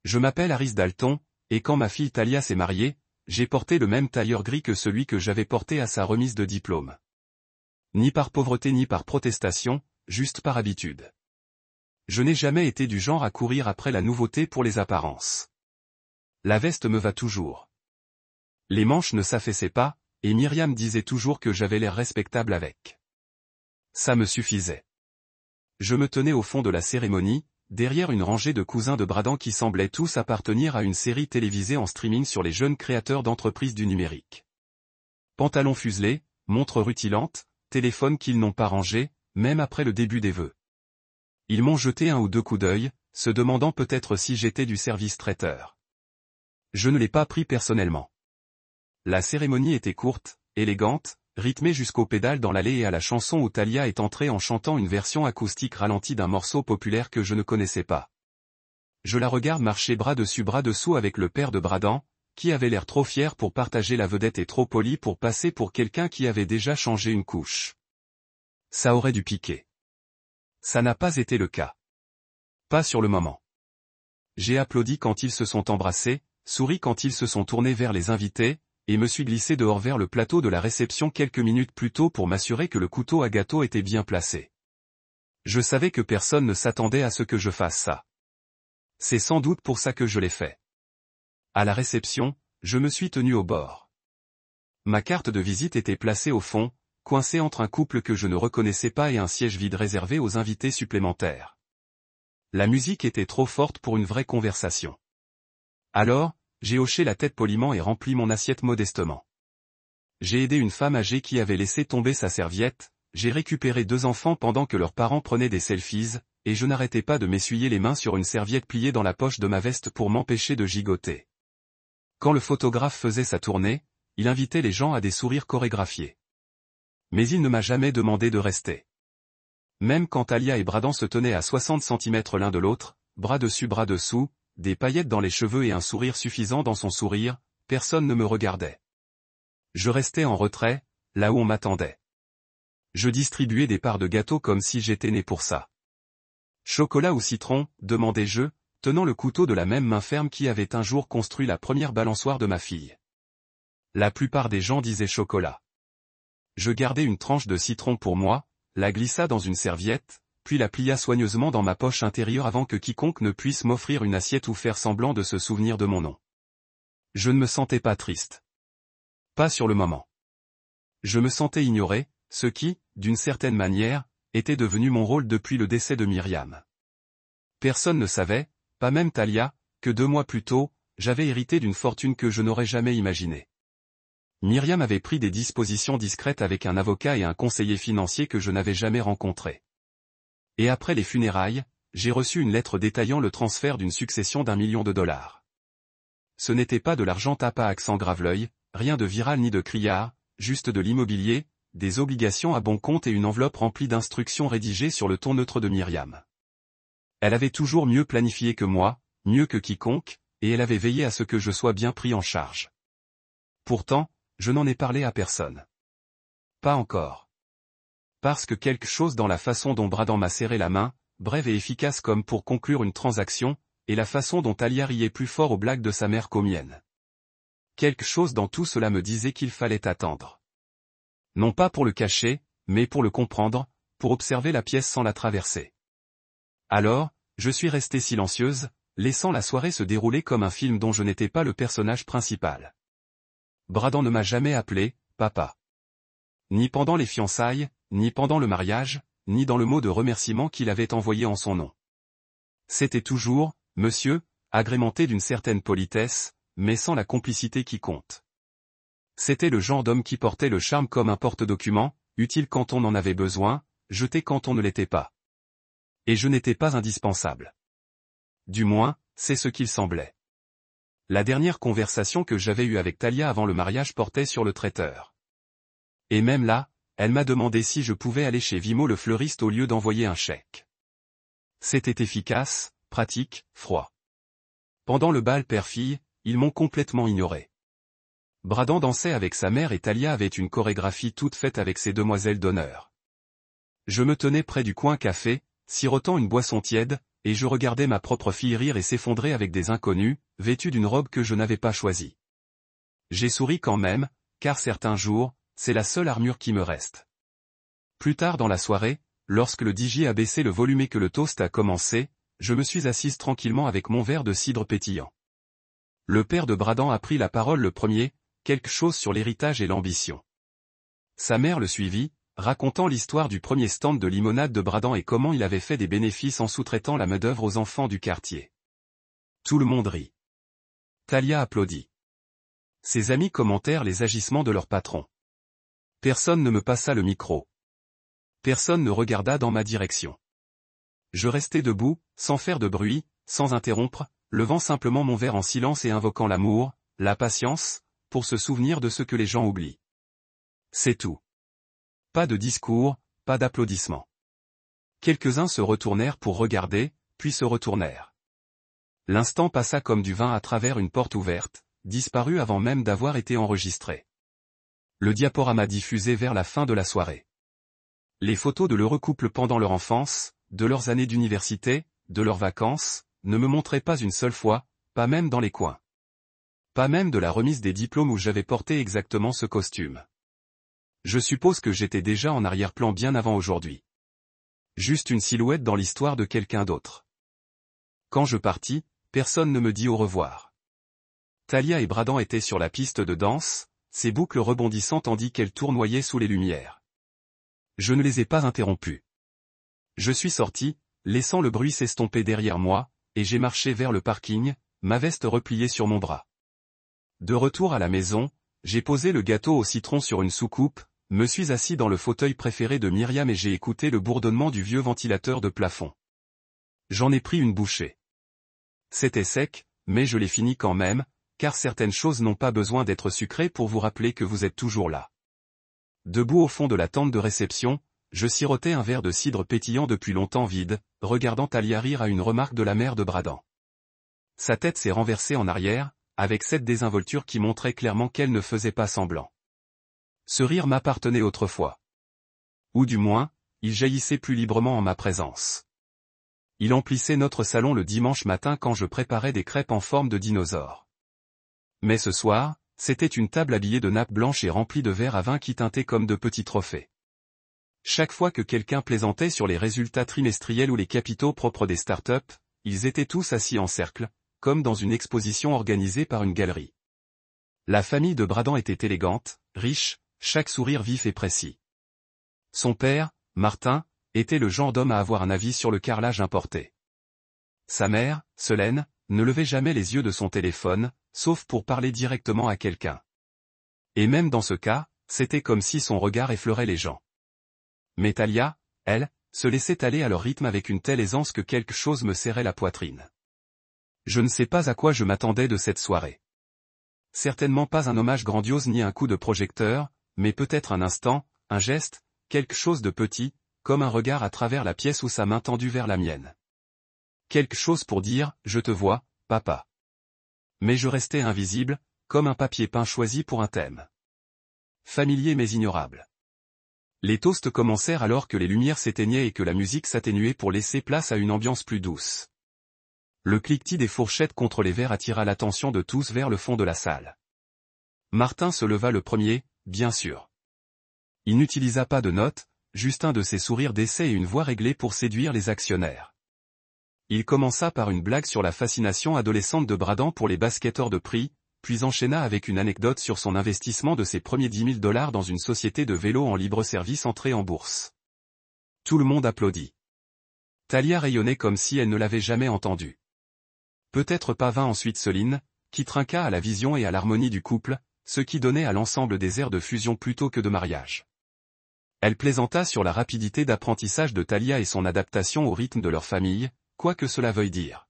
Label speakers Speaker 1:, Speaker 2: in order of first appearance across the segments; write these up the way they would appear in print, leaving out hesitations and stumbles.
Speaker 1: Je m'appelle Aris Dalton, et quand ma fille Talia s'est mariée, j'ai porté le même tailleur gris que celui que j'avais porté à sa remise de diplôme. Ni par pauvreté ni par protestation, juste par habitude. Je n'ai jamais été du genre à courir après la nouveauté pour les apparences. La veste me va toujours. Les manches ne s'affaissaient pas, et Myriam disait toujours que j'avais l'air respectable avec. Ça me suffisait. Je me tenais au fond de la cérémonie, derrière une rangée de cousins de Bradan qui semblaient tous appartenir à une série télévisée en streaming sur les jeunes créateurs d'entreprises du numérique. Pantalons fuselés, montres rutilantes, téléphones qu'ils n'ont pas rangés, même après le début des vœux. Ils m'ont jeté un ou deux coups d'œil, se demandant peut-être si j'étais du service traiteur. Je ne l'ai pas pris personnellement. La cérémonie était courte, élégante, rythmée jusqu'aux pédales dans l'allée et à la chanson où Talia est entrée en chantant une version acoustique ralentie d'un morceau populaire que je ne connaissais pas. Je la regarde marcher bras dessus bras dessous avec le père de Bradan, qui avait l'air trop fier pour partager la vedette et trop poli pour passer pour quelqu'un qui avait déjà changé une couche. Ça aurait dû piquer. Ça n'a pas été le cas. Pas sur le moment. J'ai applaudi quand ils se sont embrassés, souri quand ils se sont tournés vers les invités, et me suis glissé dehors vers le plateau de la réception quelques minutes plus tôt pour m'assurer que le couteau à gâteau était bien placé. Je savais que personne ne s'attendait à ce que je fasse ça. C'est sans doute pour ça que je l'ai fait. À la réception, je me suis tenu au bord. Ma carte de visite était placée au fond, coincée entre un couple que je ne reconnaissais pas et un siège vide réservé aux invités supplémentaires. La musique était trop forte pour une vraie conversation. Alors, j'ai hoché la tête poliment et rempli mon assiette modestement. J'ai aidé une femme âgée qui avait laissé tomber sa serviette, j'ai récupéré 2 enfants pendant que leurs parents prenaient des selfies, et je n'arrêtais pas de m'essuyer les mains sur une serviette pliée dans la poche de ma veste pour m'empêcher de gigoter. Quand le photographe faisait sa tournée, il invitait les gens à des sourires chorégraphiés. Mais il ne m'a jamais demandé de rester. Même quand Talia et Bradan se tenaient à 60 cm l'un de l'autre, bras dessus bras dessous, des paillettes dans les cheveux et un sourire suffisant dans son sourire, personne ne me regardait. Je restais en retrait, là où on m'attendait. Je distribuais des parts de gâteau comme si j'étais né pour ça. Chocolat ou citron, demandai-je, tenant le couteau de la même main ferme qui avait un jour construit la première balançoire de ma fille. La plupart des gens disaient chocolat. Je gardai une tranche de citron pour moi, la glissa dans une serviette, puis la plia soigneusement dans ma poche intérieure avant que quiconque ne puisse m'offrir une assiette ou faire semblant de se souvenir de mon nom. Je ne me sentais pas triste. Pas sur le moment. Je me sentais ignoré, ce qui, d'une certaine manière, était devenu mon rôle depuis le décès de Myriam. Personne ne savait, pas même Talia, que 2 mois plus tôt, j'avais hérité d'une fortune que je n'aurais jamais imaginée. Myriam avait pris des dispositions discrètes avec un avocat et un conseiller financier que je n'avais jamais rencontrés. Et après les funérailles, j'ai reçu une lettre détaillant le transfert d'une succession d'1 million de dollars. Ce n'était pas de l'argent tapé à accent grave-l'œil, rien de viral ni de criard, juste de l'immobilier, des obligations à bon compte et une enveloppe remplie d'instructions rédigées sur le ton neutre de Myriam. Elle avait toujours mieux planifié que moi, mieux que quiconque, et elle avait veillé à ce que je sois bien pris en charge. Pourtant, je n'en ai parlé à personne. Pas encore. Parce que quelque chose dans la façon dont Bradan m'a serré la main, brève et efficace comme pour conclure une transaction, et la façon dont Talia riait plus fort aux blagues de sa mère qu'aux miennes. Quelque chose dans tout cela me disait qu'il fallait attendre. Non pas pour le cacher, mais pour le comprendre, pour observer la pièce sans la traverser. Alors, je suis restée silencieuse, laissant la soirée se dérouler comme un film dont je n'étais pas le personnage principal. Bradan ne m'a jamais appelé « papa ». Ni pendant les fiançailles, ni pendant le mariage, ni dans le mot de remerciement qu'il avait envoyé en son nom. C'était toujours « monsieur », agrémenté d'une certaine politesse, mais sans la complicité qui compte. C'était le genre d'homme qui portait le charme comme un porte-document, utile quand on en avait besoin, jeté quand on ne l'était pas. Et je n'étais pas indispensable. Du moins, c'est ce qu'il semblait. La dernière conversation que j'avais eue avec Talia avant le mariage portait sur le traiteur. Et même là, elle m'a demandé si je pouvais aller chez Vimo le fleuriste au lieu d'envoyer un chèque. C'était efficace, pratique, froid. Pendant le bal père-fille, ils m'ont complètement ignoré. Bradan dansait avec sa mère et Talia avait une chorégraphie toute faite avec ses demoiselles d'honneur. Je me tenais près du coin café, sirotant une boisson tiède, et je regardais ma propre fille rire et s'effondrer avec des inconnus, vêtus d'une robe que je n'avais pas choisie. J'ai souri quand même, car certains jours, c'est la seule armure qui me reste. Plus tard dans la soirée, lorsque le DJ a baissé le volume et que le toast a commencé, je me suis assise tranquillement avec mon verre de cidre pétillant. Le père de Bradan a pris la parole le premier, quelque chose sur l'héritage et l'ambition. Sa mère le suivit, racontant l'histoire du premier stand de limonade de Bradan et comment il avait fait des bénéfices en sous-traitant la main-d'œuvre aux enfants du quartier. Tout le monde rit. Talia applaudit. Ses amis commentèrent les agissements de leur patron. Personne ne me passa le micro. Personne ne regarda dans ma direction. Je restai debout, sans faire de bruit, sans interrompre, levant simplement mon verre en silence et invoquant l'amour, la patience, pour se souvenir de ce que les gens oublient. C'est tout. Pas de discours, pas d'applaudissements. Quelques-uns se retournèrent pour regarder, puis se retournèrent. L'instant passa comme du vin à travers une porte ouverte, disparut avant même d'avoir été enregistré. Le diaporama diffusé vers la fin de la soirée. Les photos de l'heureux couple pendant leur enfance, de leurs années d'université, de leurs vacances, ne me montraient pas une seule fois, pas même dans les coins. Pas même de la remise des diplômes où j'avais porté exactement ce costume. Je suppose que j'étais déjà en arrière-plan bien avant aujourd'hui. Juste une silhouette dans l'histoire de quelqu'un d'autre. Quand je partis, personne ne me dit au revoir. Talia et Bradan étaient sur la piste de danse, ses boucles rebondissant tandis qu'elles tournoyaient sous les lumières. Je ne les ai pas interrompus. Je suis sorti, laissant le bruit s'estomper derrière moi, et j'ai marché vers le parking, ma veste repliée sur mon bras. De retour à la maison, j'ai posé le gâteau au citron sur une soucoupe, me suis assis dans le fauteuil préféré de Myriam et j'ai écouté le bourdonnement du vieux ventilateur de plafond. J'en ai pris une bouchée. C'était sec, mais je l'ai fini quand même, car certaines choses n'ont pas besoin d'être sucrées pour vous rappeler que vous êtes toujours là. Debout au fond de la tente de réception, je sirotais un verre de cidre pétillant depuis longtemps vide, regardant Talia rire à une remarque de la mère de Bradan. Sa tête s'est renversée en arrière, avec cette désinvolture qui montrait clairement qu'elle ne faisait pas semblant. Ce rire m'appartenait autrefois. Ou du moins, il jaillissait plus librement en ma présence. Il emplissait notre salon le dimanche matin quand je préparais des crêpes en forme de dinosaure. Mais ce soir, c'était une table habillée de nappes blanches et remplie de verres à vin qui tintaient comme de petits trophées. Chaque fois que quelqu'un plaisantait sur les résultats trimestriels ou les capitaux propres des startups, ils étaient tous assis en cercle, comme dans une exposition organisée par une galerie. La famille de Bradan était élégante, riche, chaque sourire vif et précis. Son père, Martin, était le genre d'homme à avoir un avis sur le carrelage importé. Sa mère, Solène, ne levait jamais les yeux de son téléphone, sauf pour parler directement à quelqu'un. Et même dans ce cas, c'était comme si son regard effleurait les gens. Mais Talia, elle, se laissait aller à leur rythme avec une telle aisance que quelque chose me serrait la poitrine. Je ne sais pas à quoi je m'attendais de cette soirée. Certainement pas un hommage grandiose ni un coup de projecteur, mais peut-être un instant, un geste, quelque chose de petit, comme un regard à travers la pièce ou sa main tendue vers la mienne. Quelque chose pour dire « Je te vois, papa ». Mais je restais invisible, comme un papier peint choisi pour un thème. Familier mais ignorable. Les toasts commencèrent alors que les lumières s'éteignaient et que la musique s'atténuait pour laisser place à une ambiance plus douce. Le cliquetis des fourchettes contre les verres attira l'attention de tous vers le fond de la salle. Martin se leva le premier, bien sûr. Il n'utilisa pas de notes, juste un de ses sourires d'essai et une voix réglée pour séduire les actionnaires. Il commença par une blague sur la fascination adolescente de Bradan pour les basketteurs de prix, puis enchaîna avec une anecdote sur son investissement de ses premiers $10 000 dans une société de vélo en libre-service entrée en bourse. Tout le monde applaudit. Talia rayonnait comme si elle ne l'avait jamais entendu. Peut-être pas vint ensuite Soline, qui trinqua à la vision et à l'harmonie du couple, ce qui donnait à l'ensemble des airs de fusion plutôt que de mariage. Elle plaisanta sur la rapidité d'apprentissage de Talia et son adaptation au rythme de leur famille, quoi que cela veuille dire.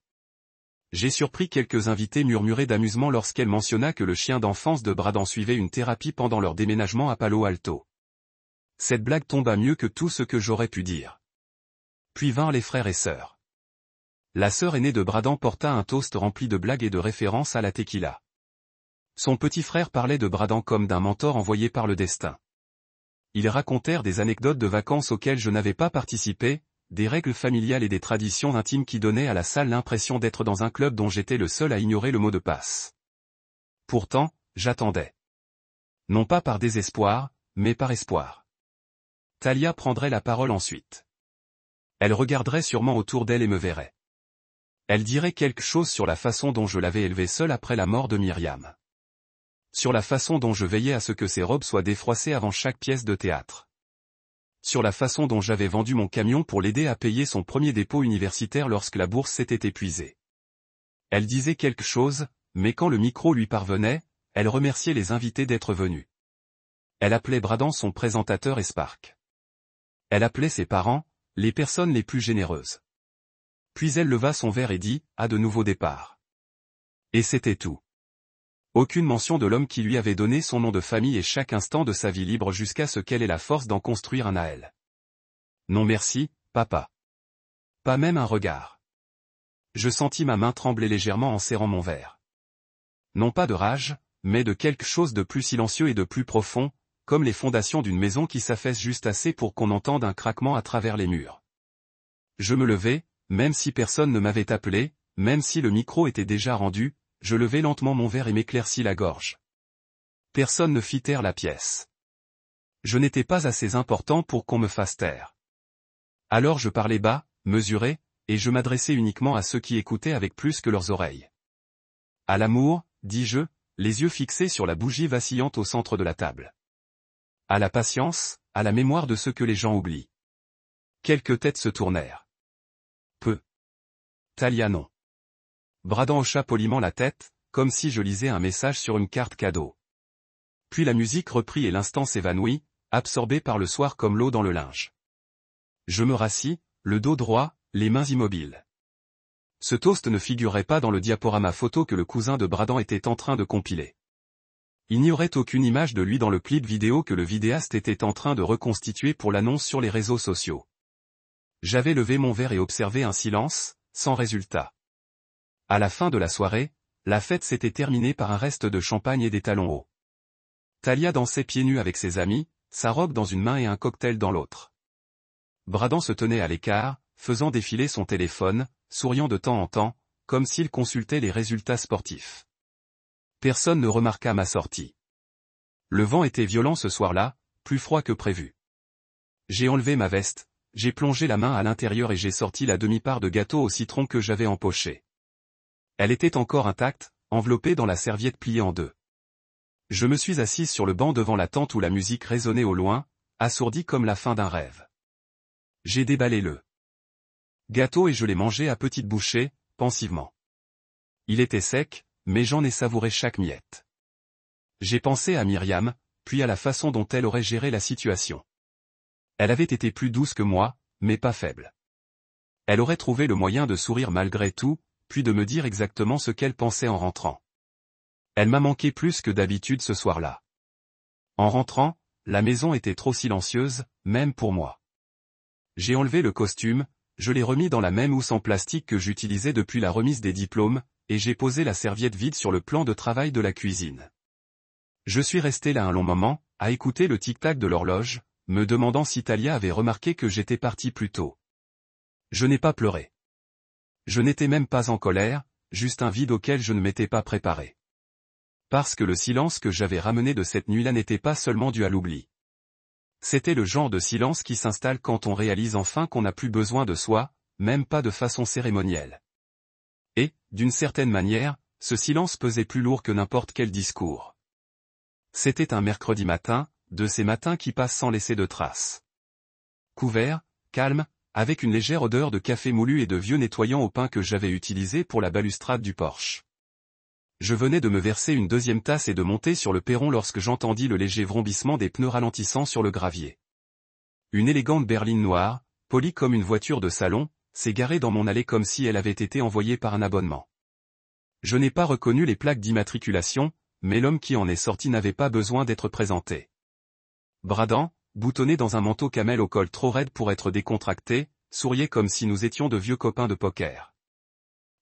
Speaker 1: J'ai surpris quelques invités murmurer d'amusement lorsqu'elle mentionna que le chien d'enfance de Bradan suivait une thérapie pendant leur déménagement à Palo Alto. Cette blague tomba mieux que tout ce que j'aurais pu dire. Puis vinrent les frères et sœurs. La sœur aînée de Bradan porta un toast rempli de blagues et de références à la tequila. Son petit frère parlait de Bradan comme d'un mentor envoyé par le destin. Ils racontèrent des anecdotes de vacances auxquelles je n'avais pas participé, des règles familiales et des traditions intimes qui donnaient à la salle l'impression d'être dans un club dont j'étais le seul à ignorer le mot de passe. Pourtant, j'attendais. Non pas par désespoir, mais par espoir. Talia prendrait la parole ensuite. Elle regarderait sûrement autour d'elle et me verrait. Elle dirait quelque chose sur la façon dont je l'avais élevée seule après la mort de Myriam. Sur la façon dont je veillais à ce que ses robes soient défroissées avant chaque pièce de théâtre. Sur la façon dont j'avais vendu mon camion pour l'aider à payer son premier dépôt universitaire lorsque la bourse s'était épuisée. Elle disait quelque chose, mais quand le micro lui parvenait, elle remerciait les invités d'être venus. Elle appelait Bradan son présentateur et Spark. Elle appelait ses parents, les personnes les plus généreuses. Puis elle leva son verre et dit, à de nouveaux départs. Et c'était tout. Aucune mention de l'homme qui lui avait donné son nom de famille et chaque instant de sa vie libre jusqu'à ce qu'elle ait la force d'en construire un à elle. Non merci, papa. Pas même un regard. Je sentis ma main trembler légèrement en serrant mon verre. Non pas de rage, mais de quelque chose de plus silencieux et de plus profond, comme les fondations d'une maison qui s'affaissent juste assez pour qu'on entende un craquement à travers les murs. Je me levai, même si personne ne m'avait appelé, même si le micro était déjà rendu, je levai lentement mon verre et m'éclaircis la gorge. Personne ne fit taire la pièce. Je n'étais pas assez important pour qu'on me fasse taire. Alors je parlais bas, mesuré, et je m'adressais uniquement à ceux qui écoutaient avec plus que leurs oreilles. À l'amour, dis-je, les yeux fixés sur la bougie vacillante au centre de la table. À la patience, à la mémoire de ce que les gens oublient. Quelques têtes se tournèrent. Peu. Talia non. Bradan hocha poliment la tête, comme si je lisais un message sur une carte cadeau. Puis la musique reprit et l'instant s'évanouit, absorbé par le soir comme l'eau dans le linge. Je me rassis, le dos droit, les mains immobiles. Ce toast ne figurait pas dans le diaporama photo que le cousin de Bradan était en train de compiler. Il n'y aurait aucune image de lui dans le clip vidéo que le vidéaste était en train de reconstituer pour l'annonce sur les réseaux sociaux. J'avais levé mon verre et observé un silence, sans résultat. À la fin de la soirée, la fête s'était terminée par un reste de champagne et des talons hauts. Talia dansait pieds nus avec ses amis, sa robe dans une main et un cocktail dans l'autre. Bradan se tenait à l'écart, faisant défiler son téléphone, souriant de temps en temps, comme s'il consultait les résultats sportifs. Personne ne remarqua ma sortie. Le vent était violent ce soir-là, plus froid que prévu. J'ai enlevé ma veste, j'ai plongé la main à l'intérieur et j'ai sorti la demi-part de gâteau au citron que j'avais empochée. Elle était encore intacte, enveloppée dans la serviette pliée en deux. Je me suis assise sur le banc devant la tente où la musique résonnait au loin, assourdie comme la fin d'un rêve. J'ai déballé le gâteau et je l'ai mangé à petites bouchées, pensivement. Il était sec, mais j'en ai savouré chaque miette. J'ai pensé à Myriam, puis à la façon dont elle aurait géré la situation. Elle avait été plus douce que moi, mais pas faible. Elle aurait trouvé le moyen de sourire malgré tout, puis de me dire exactement ce qu'elle pensait en rentrant. Elle m'a manqué plus que d'habitude ce soir-là. En rentrant, la maison était trop silencieuse, même pour moi. J'ai enlevé le costume, je l'ai remis dans la même housse en plastique que j'utilisais depuis la remise des diplômes, et j'ai posé la serviette vide sur le plan de travail de la cuisine. Je suis resté là un long moment, à écouter le tic-tac de l'horloge, me demandant si Talia avait remarqué que j'étais parti plus tôt. Je n'ai pas pleuré. Je n'étais même pas en colère, juste un vide auquel je ne m'étais pas préparé. Parce que le silence que j'avais ramené de cette nuit-là n'était pas seulement dû à l'oubli. C'était le genre de silence qui s'installe quand on réalise enfin qu'on n'a plus besoin de soi, même pas de façon cérémonielle. Et, d'une certaine manière, ce silence pesait plus lourd que n'importe quel discours. C'était un mercredi matin, de ces matins qui passent sans laisser de traces. Couvert, calme, avec une légère odeur de café moulu et de vieux nettoyant au pain que j'avais utilisé pour la balustrade du porche. Je venais de me verser une deuxième tasse et de monter sur le perron lorsque j'entendis le léger vrombissement des pneus ralentissant sur le gravier. Une élégante berline noire, polie comme une voiture de salon, s'est garée dans mon allée comme si elle avait été envoyée par un abonnement. Je n'ai pas reconnu les plaques d'immatriculation, mais l'homme qui en est sorti n'avait pas besoin d'être présenté. Bradan, boutonné dans un manteau camel au col trop raide pour être décontracté, souriait comme si nous étions de vieux copains de poker.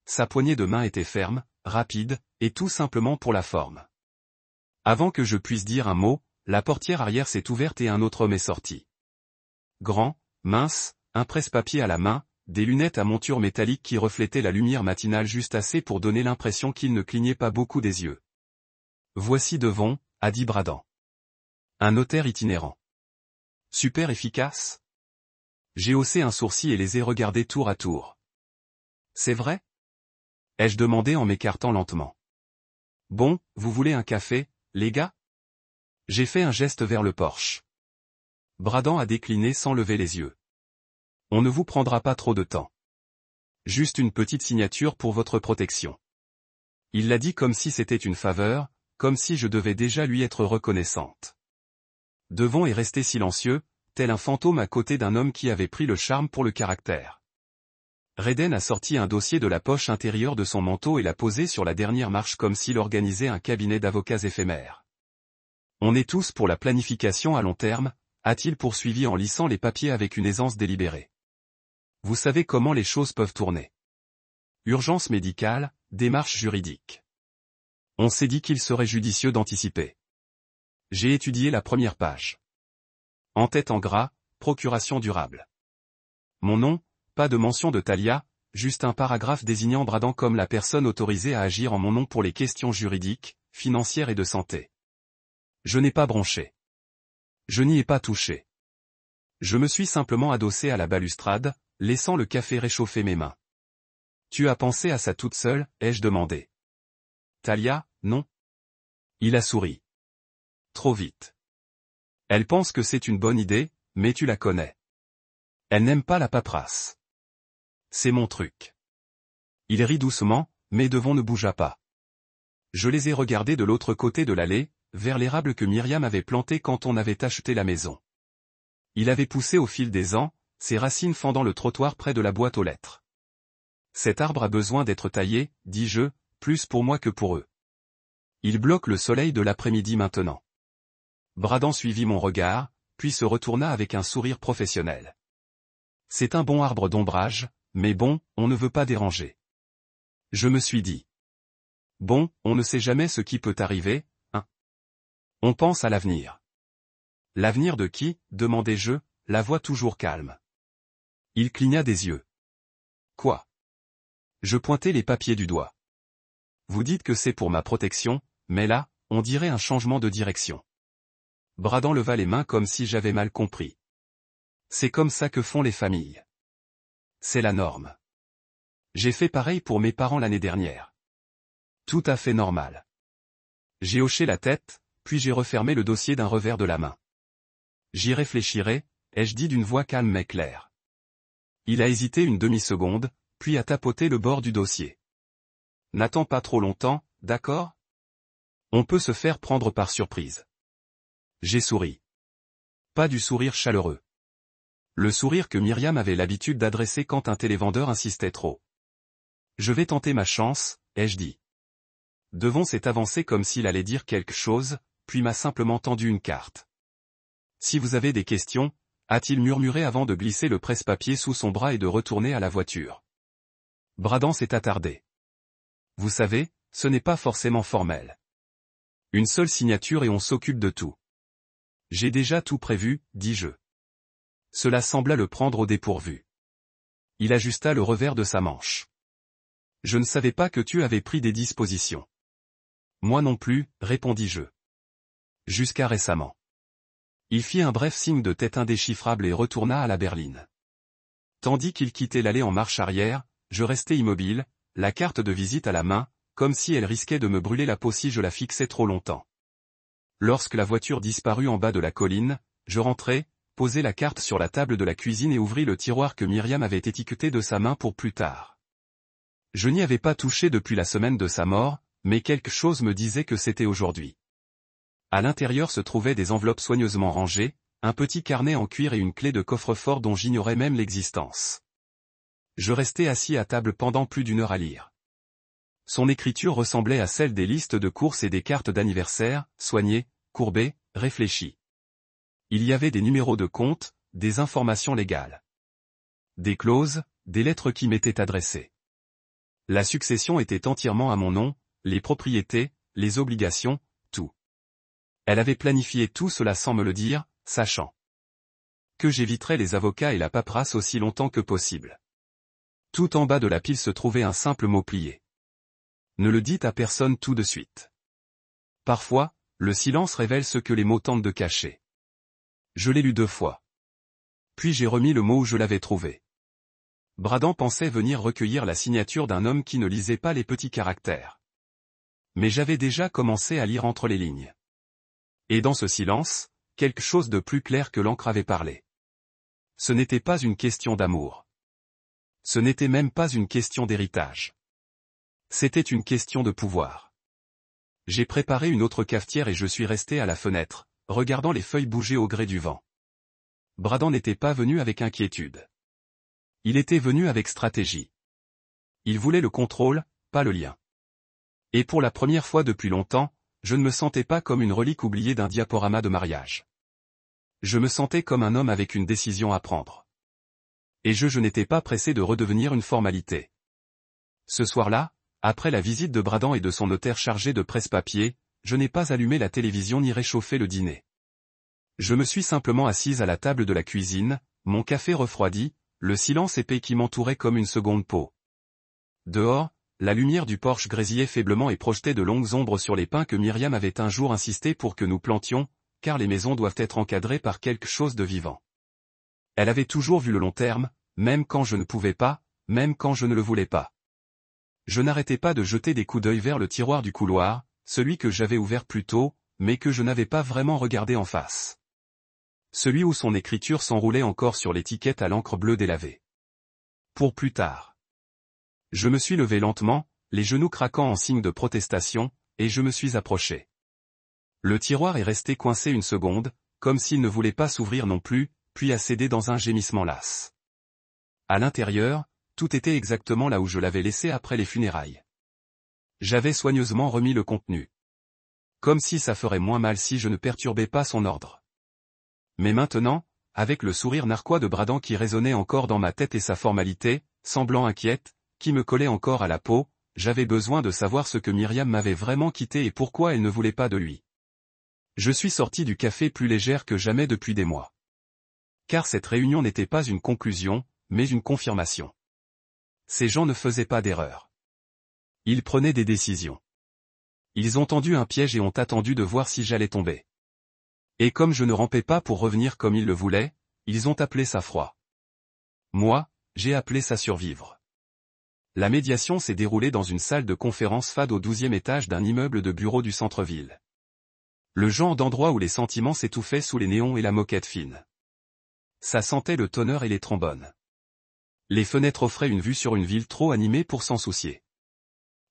Speaker 1: Sa poignée de main était ferme, rapide, et tout simplement pour la forme. Avant que je puisse dire un mot, la portière arrière s'est ouverte et un autre homme est sorti. Grand, mince, un presse-papier à la main, des lunettes à monture métallique qui reflétaient la lumière matinale juste assez pour donner l'impression qu'il ne clignait pas beaucoup des yeux. Voici Devon, a dit Bradan. Un notaire itinérant. Super efficace? J'ai haussé un sourcil et les ai regardés tour à tour. C'est vrai? Ai-je demandé en m'écartant lentement. Bon, vous voulez un café, les gars? J'ai fait un geste vers le porche. Bradan a décliné sans lever les yeux. On ne vous prendra pas trop de temps. Juste une petite signature pour votre protection. Il l'a dit comme si c'était une faveur, comme si je devais déjà lui être reconnaissante. Devon est resté silencieux, tel un fantôme à côté d'un homme qui avait pris le charme pour le caractère. Redden a sorti un dossier de la poche intérieure de son manteau et l'a posé sur la dernière marche comme s'il organisait un cabinet d'avocats éphémère. On est tous pour la planification à long terme, a-t-il poursuivi en lissant les papiers avec une aisance délibérée. Vous savez comment les choses peuvent tourner. Urgence médicale, démarche juridique. On s'est dit qu'il serait judicieux d'anticiper. J'ai étudié la première page. En tête en gras, procuration durable. Mon nom, pas de mention de Thalia, juste un paragraphe désignant Bradan comme la personne autorisée à agir en mon nom pour les questions juridiques, financières et de santé. Je n'ai pas bronché. Je n'y ai pas touché. Je me suis simplement adossé à la balustrade, laissant le café réchauffer mes mains. Tu as pensé à ça toute seule, ai-je demandé. Thalia, non. Il a souri. Trop vite. Elle pense que c'est une bonne idée, mais tu la connais. Elle n'aime pas la paperasse. C'est mon truc. Il rit doucement, mais Devon ne bougea pas. Je les ai regardés de l'autre côté de l'allée, vers l'érable que Myriam avait planté quand on avait acheté la maison. Il avait poussé au fil des ans, ses racines fendant le trottoir près de la boîte aux lettres. Cet arbre a besoin d'être taillé, dis-je, plus pour moi que pour eux. Il bloque le soleil de l'après-midi maintenant. Bradan suivit mon regard, puis se retourna avec un sourire professionnel. C'est un bon arbre d'ombrage, mais bon, on ne veut pas déranger. Je me suis dit. Bon, on ne sait jamais ce qui peut arriver, hein. On pense à l'avenir. L'avenir de qui, demandai-je, la voix toujours calme. Il cligna des yeux. Quoi? Je pointai les papiers du doigt. Vous dites que c'est pour ma protection, mais là, on dirait un changement de direction. Bradan leva les mains comme si j'avais mal compris. C'est comme ça que font les familles. C'est la norme. J'ai fait pareil pour mes parents l'année dernière. Tout à fait normal. J'ai hoché la tête, puis j'ai refermé le dossier d'un revers de la main. J'y réfléchirai, ai-je dit d'une voix calme mais claire. Il a hésité une demi-seconde, puis a tapoté le bord du dossier. N'attends pas trop longtemps, d'accord? On peut se faire prendre par surprise. J'ai souri. Pas du sourire chaleureux. Le sourire que Myriam avait l'habitude d'adresser quand un télévendeur insistait trop. Je vais tenter ma chance, ai-je dit. Devon s'est avancé comme s'il allait dire quelque chose, puis m'a simplement tendu une carte. Si vous avez des questions, a-t-il murmuré avant de glisser le presse-papier sous son bras et de retourner à la voiture. Bradan s'est attardé. Vous savez, ce n'est pas forcément formel. Une seule signature et on s'occupe de tout. J'ai déjà tout prévu, dis-je. Cela sembla le prendre au dépourvu. Il ajusta le revers de sa manche. Je ne savais pas que tu avais pris des dispositions. Moi non plus, répondis-je. Jusqu'à récemment. Il fit un bref signe de tête indéchiffrable et retourna à la berline. Tandis qu'il quittait l'allée en marche arrière, je restais immobile, la carte de visite à la main, comme si elle risquait de me brûler la peau si je la fixais trop longtemps. Lorsque la voiture disparut en bas de la colline, je rentrai, posai la carte sur la table de la cuisine et ouvris le tiroir que Myriam avait étiqueté de sa main pour plus tard. Je n'y avais pas touché depuis la semaine de sa mort, mais quelque chose me disait que c'était aujourd'hui. À l'intérieur se trouvaient des enveloppes soigneusement rangées, un petit carnet en cuir et une clé de coffre-fort dont j'ignorais même l'existence. Je restai assis à table pendant plus d'une heure à lire. Son écriture ressemblait à celle des listes de courses et des cartes d'anniversaire, soignées, courbées, réfléchies. Il y avait des numéros de compte, des informations légales. Des clauses, des lettres qui m'étaient adressées. La succession était entièrement à mon nom, les propriétés, les obligations, tout. Elle avait planifié tout cela sans me le dire, sachant. que j'éviterais les avocats et la paperasse aussi longtemps que possible. Tout en bas de la pile se trouvait un simple mot plié. Ne le dites à personne tout de suite. Parfois, le silence révèle ce que les mots tentent de cacher. Je l'ai lu 2 fois. Puis j'ai remis le mot où je l'avais trouvé. Bradan pensait venir recueillir la signature d'un homme qui ne lisait pas les petits caractères. Mais j'avais déjà commencé à lire entre les lignes. Et dans ce silence, quelque chose de plus clair que l'encre avait parlé. Ce n'était pas une question d'amour. Ce n'était même pas une question d'héritage. C'était une question de pouvoir. J'ai préparé une autre cafetière et je suis resté à la fenêtre, regardant les feuilles bouger au gré du vent. Bradan n'était pas venu avec inquiétude. Il était venu avec stratégie. Il voulait le contrôle, pas le lien. Et pour la première fois depuis longtemps, je ne me sentais pas comme une relique oubliée d'un diaporama de mariage. Je me sentais comme un homme avec une décision à prendre. Et je n'étais pas pressé de redevenir une formalité. Ce soir-là, après la visite de Bradan et de son notaire chargé de presse-papier, je n'ai pas allumé la télévision ni réchauffé le dîner. Je me suis simplement assise à la table de la cuisine, mon café refroidi, le silence épais qui m'entourait comme une seconde peau. Dehors, la lumière du porche grésillait faiblement et projetait de longues ombres sur les pins que Myriam avait un jour insisté pour que nous plantions, car les maisons doivent être encadrées par quelque chose de vivant. Elle avait toujours vu le long terme, même quand je ne pouvais pas, même quand je ne le voulais pas. Je n'arrêtais pas de jeter des coups d'œil vers le tiroir du couloir, celui que j'avais ouvert plus tôt, mais que je n'avais pas vraiment regardé en face. Celui où son écriture s'enroulait encore sur l'étiquette à l'encre bleue délavée. Pour plus tard. Je me suis levé lentement, les genoux craquant en signe de protestation, et je me suis approché. Le tiroir est resté coincé une seconde, comme s'il ne voulait pas s'ouvrir non plus, puis a cédé dans un gémissement las. À l'intérieur, tout était exactement là où je l'avais laissé après les funérailles. J'avais soigneusement remis le contenu. Comme si ça ferait moins mal si je ne perturbais pas son ordre. Mais maintenant, avec le sourire narquois de Bradan qui résonnait encore dans ma tête et sa formalité, semblant inquiète, qui me collait encore à la peau, j'avais besoin de savoir ce que Myriam m'avait vraiment quitté et pourquoi elle ne voulait pas de lui. Je suis sorti du café plus légère que jamais depuis des mois. Car cette réunion n'était pas une conclusion, mais une confirmation. Ces gens ne faisaient pas d'erreur. Ils prenaient des décisions. Ils ont tendu un piège et ont attendu de voir si j'allais tomber. Et comme je ne rampais pas pour revenir comme ils le voulaient, ils ont appelé ça froid. Moi, j'ai appelé ça survivre. La médiation s'est déroulée dans une salle de conférence fade au 12e étage d'un immeuble de bureaux du centre-ville. Le genre d'endroit où les sentiments s'étouffaient sous les néons et la moquette fine. Ça sentait le tonneur et les trombones. Les fenêtres offraient une vue sur une ville trop animée pour s'en soucier.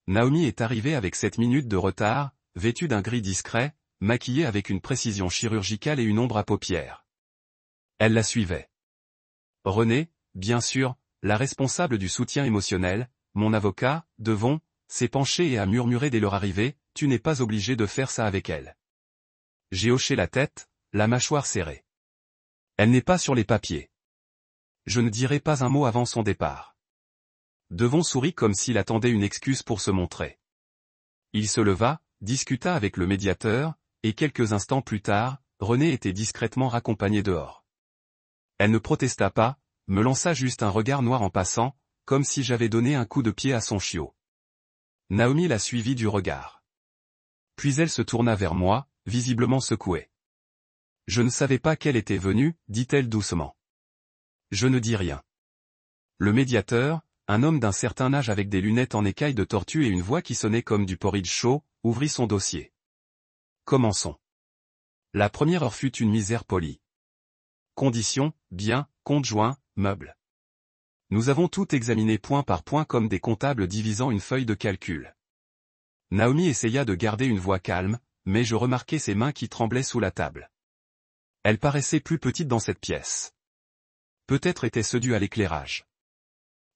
Speaker 1: Naomi est arrivée avec 7 minutes de retard, vêtue d'un gris discret, maquillée avec une précision chirurgicale et une ombre à paupières. Elle la suivait. René, bien sûr, la responsable du soutien émotionnel, mon avocat, Devon, s'est penché et a murmuré dès leur arrivée, « Tu n'es pas obligé de faire ça avec elle. » J'ai hoché la tête, la mâchoire serrée. Elle n'est pas sur les papiers. Je ne dirai pas un mot avant son départ. Devon sourit comme s'il attendait une excuse pour se montrer. Il se leva, discuta avec le médiateur, et quelques instants plus tard, René était discrètement raccompagné dehors. Elle ne protesta pas, me lança juste un regard noir en passant, comme si j'avais donné un coup de pied à son chiot. Naomi la suivit du regard. Puis elle se tourna vers moi, visiblement secouée. Je ne savais pas qu'elle était venue, dit-elle doucement. Je ne dis rien. Le médiateur, un homme d'un certain âge avec des lunettes en écaille de tortue et une voix qui sonnait comme du porridge chaud, ouvrit son dossier. Commençons. La première heure fut une misère polie. Conditions, biens, compte joint, meubles. Nous avons tout examiné point par point comme des comptables divisant une feuille de calcul. Naomi essaya de garder une voix calme, mais je remarquai ses mains qui tremblaient sous la table. Elle paraissait plus petite dans cette pièce. Peut-être était-ce dû à l'éclairage.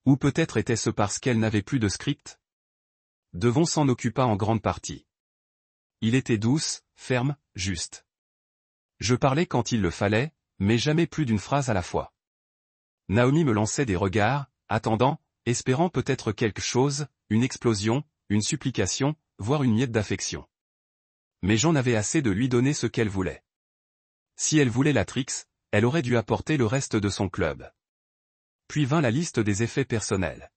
Speaker 1: Ou peut-être était-ce parce qu'elle n'avait plus de script. Devon s'en occupa en grande partie. Il était douce, ferme, juste. Je parlais quand il le fallait, mais jamais plus d'une phrase à la fois. Naomi me lançait des regards, attendant, espérant peut-être quelque chose, une explosion, une supplication, voire une miette d'affection. Mais j'en avais assez de lui donner ce qu'elle voulait. Si elle voulait Latrix, elle aurait dû apporter le reste de son club. Puis vint la liste des effets personnels.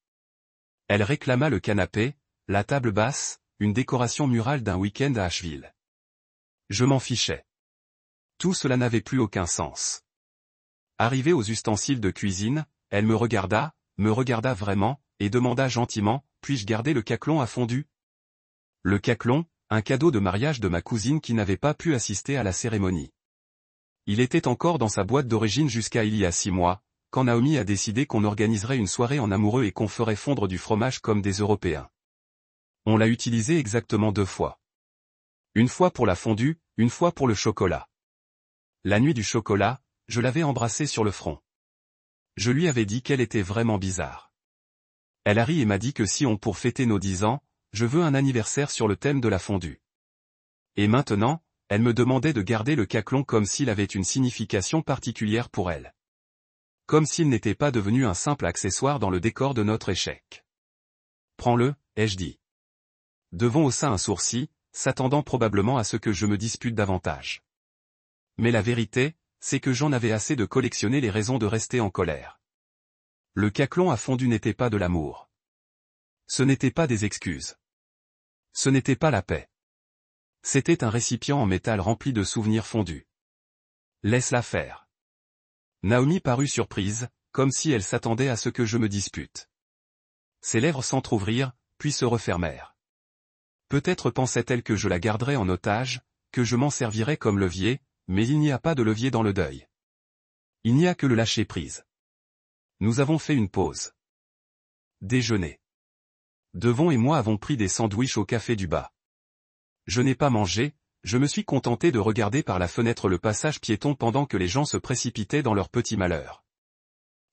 Speaker 1: Elle réclama le canapé, la table basse, une décoration murale d'un week-end à Asheville. Je m'en fichais. Tout cela n'avait plus aucun sens. Arrivée aux ustensiles de cuisine, elle me regarda vraiment, et demanda gentiment, puis-je garder le caclon à fondu? Le caclon, un cadeau de mariage de ma cousine qui n'avait pas pu assister à la cérémonie. Il était encore dans sa boîte d'origine jusqu'à il y a 6 mois, quand Naomi a décidé qu'on organiserait une soirée en amoureux et qu'on ferait fondre du fromage comme des Européens. On l'a utilisé exactement 2 fois. Une fois pour la fondue, une fois pour le chocolat. La nuit du chocolat, je l'avais embrassée sur le front. Je lui avais dit qu'elle était vraiment bizarre. Elle a ri et m'a dit que si on pour fêter nos 10 ans, je veux un anniversaire sur le thème de la fondue. Et maintenant, elle me demandait de garder le caclon comme s'il avait une signification particulière pour elle. Comme s'il n'était pas devenu un simple accessoire dans le décor de notre échec. Prends-le, ai-je dit. Devon haussa un sourcil, s'attendant probablement à ce que je me dispute davantage. Mais la vérité, c'est que j'en avais assez de collectionner les raisons de rester en colère. Le caclon à fondu n'était pas de l'amour. Ce n'était pas des excuses. Ce n'était pas la paix. C'était un récipient en métal rempli de souvenirs fondus. Laisse-la faire. Naomi parut surprise, comme si elle s'attendait à ce que je me dispute. Ses lèvres s'entr'ouvrirent, puis se refermèrent. Peut-être pensait-elle que je la garderais en otage, que je m'en servirais comme levier, mais il n'y a pas de levier dans le deuil. Il n'y a que le lâcher-prise. Nous avons fait une pause. Déjeuner. Devon et moi avons pris des sandwichs au café du bas. Je n'ai pas mangé, je me suis contenté de regarder par la fenêtre le passage piéton pendant que les gens se précipitaient dans leur petit malheur.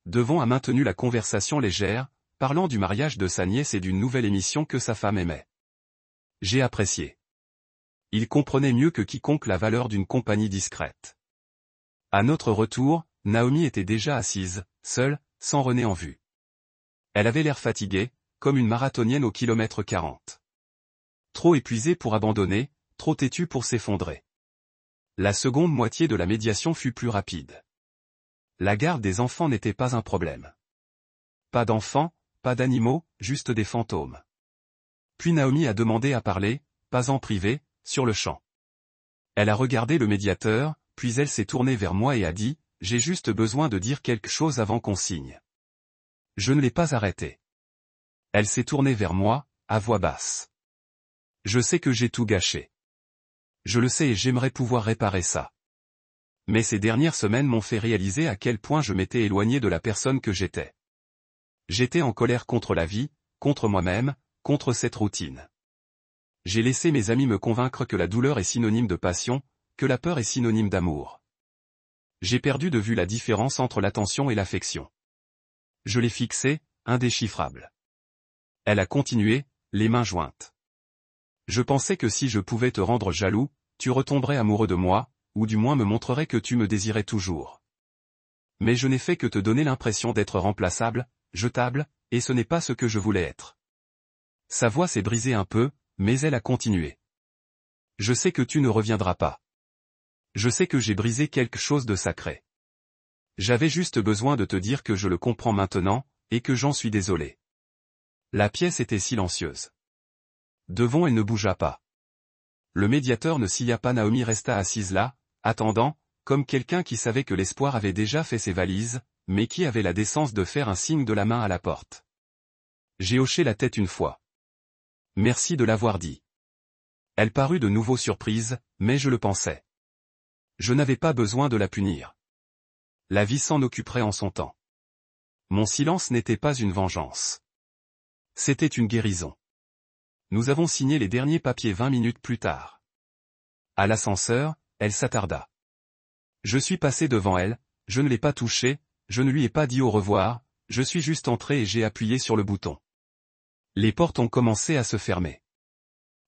Speaker 1: Devon a maintenu la conversation légère, parlant du mariage de sa nièce et d'une nouvelle émission que sa femme aimait. J'ai apprécié. Il comprenait mieux que quiconque la valeur d'une compagnie discrète. À notre retour, Naomi était déjà assise, seule, sans René en vue. Elle avait l'air fatiguée, comme une marathonienne au kilomètre 40. Trop épuisée pour abandonner, trop têtue pour s'effondrer. La seconde moitié de la médiation fut plus rapide. La garde des enfants n'était pas un problème. Pas d'enfants, pas d'animaux, juste des fantômes. Puis Naomi a demandé à parler, pas en privé, sur le champ. Elle a regardé le médiateur, puis elle s'est tournée vers moi et a dit, « J'ai juste besoin de dire quelque chose avant qu'on signe. » Je ne l'ai pas arrêtée. Elle s'est tournée vers moi, à voix basse. Je sais que j'ai tout gâché. Je le sais et j'aimerais pouvoir réparer ça. Mais ces dernières semaines m'ont fait réaliser à quel point je m'étais éloigné de la personne que j'étais. J'étais en colère contre la vie, contre moi-même, contre cette routine. J'ai laissé mes amis me convaincre que la douleur est synonyme de passion, que la peur est synonyme d'amour. J'ai perdu de vue la différence entre l'attention et l'affection. Je l'ai fixée, indéchiffrable. Elle a continué, les mains jointes. Je pensais que si je pouvais te rendre jaloux, tu retomberais amoureux de moi, ou du moins me montrerais que tu me désirais toujours. Mais je n'ai fait que te donner l'impression d'être remplaçable, jetable, et ce n'est pas ce que je voulais être. Sa voix s'est brisée un peu, mais elle a continué. Je sais que tu ne reviendras pas. Je sais que j'ai brisé quelque chose de sacré. J'avais juste besoin de te dire que je le comprends maintenant, et que j'en suis désolé. La pièce était silencieuse. Devant elle ne bougea pas. Le médiateur ne sia pas. Naomi resta assise là, attendant, comme quelqu'un qui savait que l'espoir avait déjà fait ses valises, mais qui avait la décence de faire un signe de la main à la porte. J'ai hoché la tête une fois. Merci de l'avoir dit. Elle parut de nouveau surprise, mais je le pensais. Je n'avais pas besoin de la punir. La vie s'en occuperait en son temps. Mon silence n'était pas une vengeance. C'était une guérison. Nous avons signé les derniers papiers 20 minutes plus tard. À l'ascenseur, elle s'attarda. Je suis passé devant elle, je ne l'ai pas touchée, je ne lui ai pas dit au revoir, je suis juste entré et j'ai appuyé sur le bouton. Les portes ont commencé à se fermer.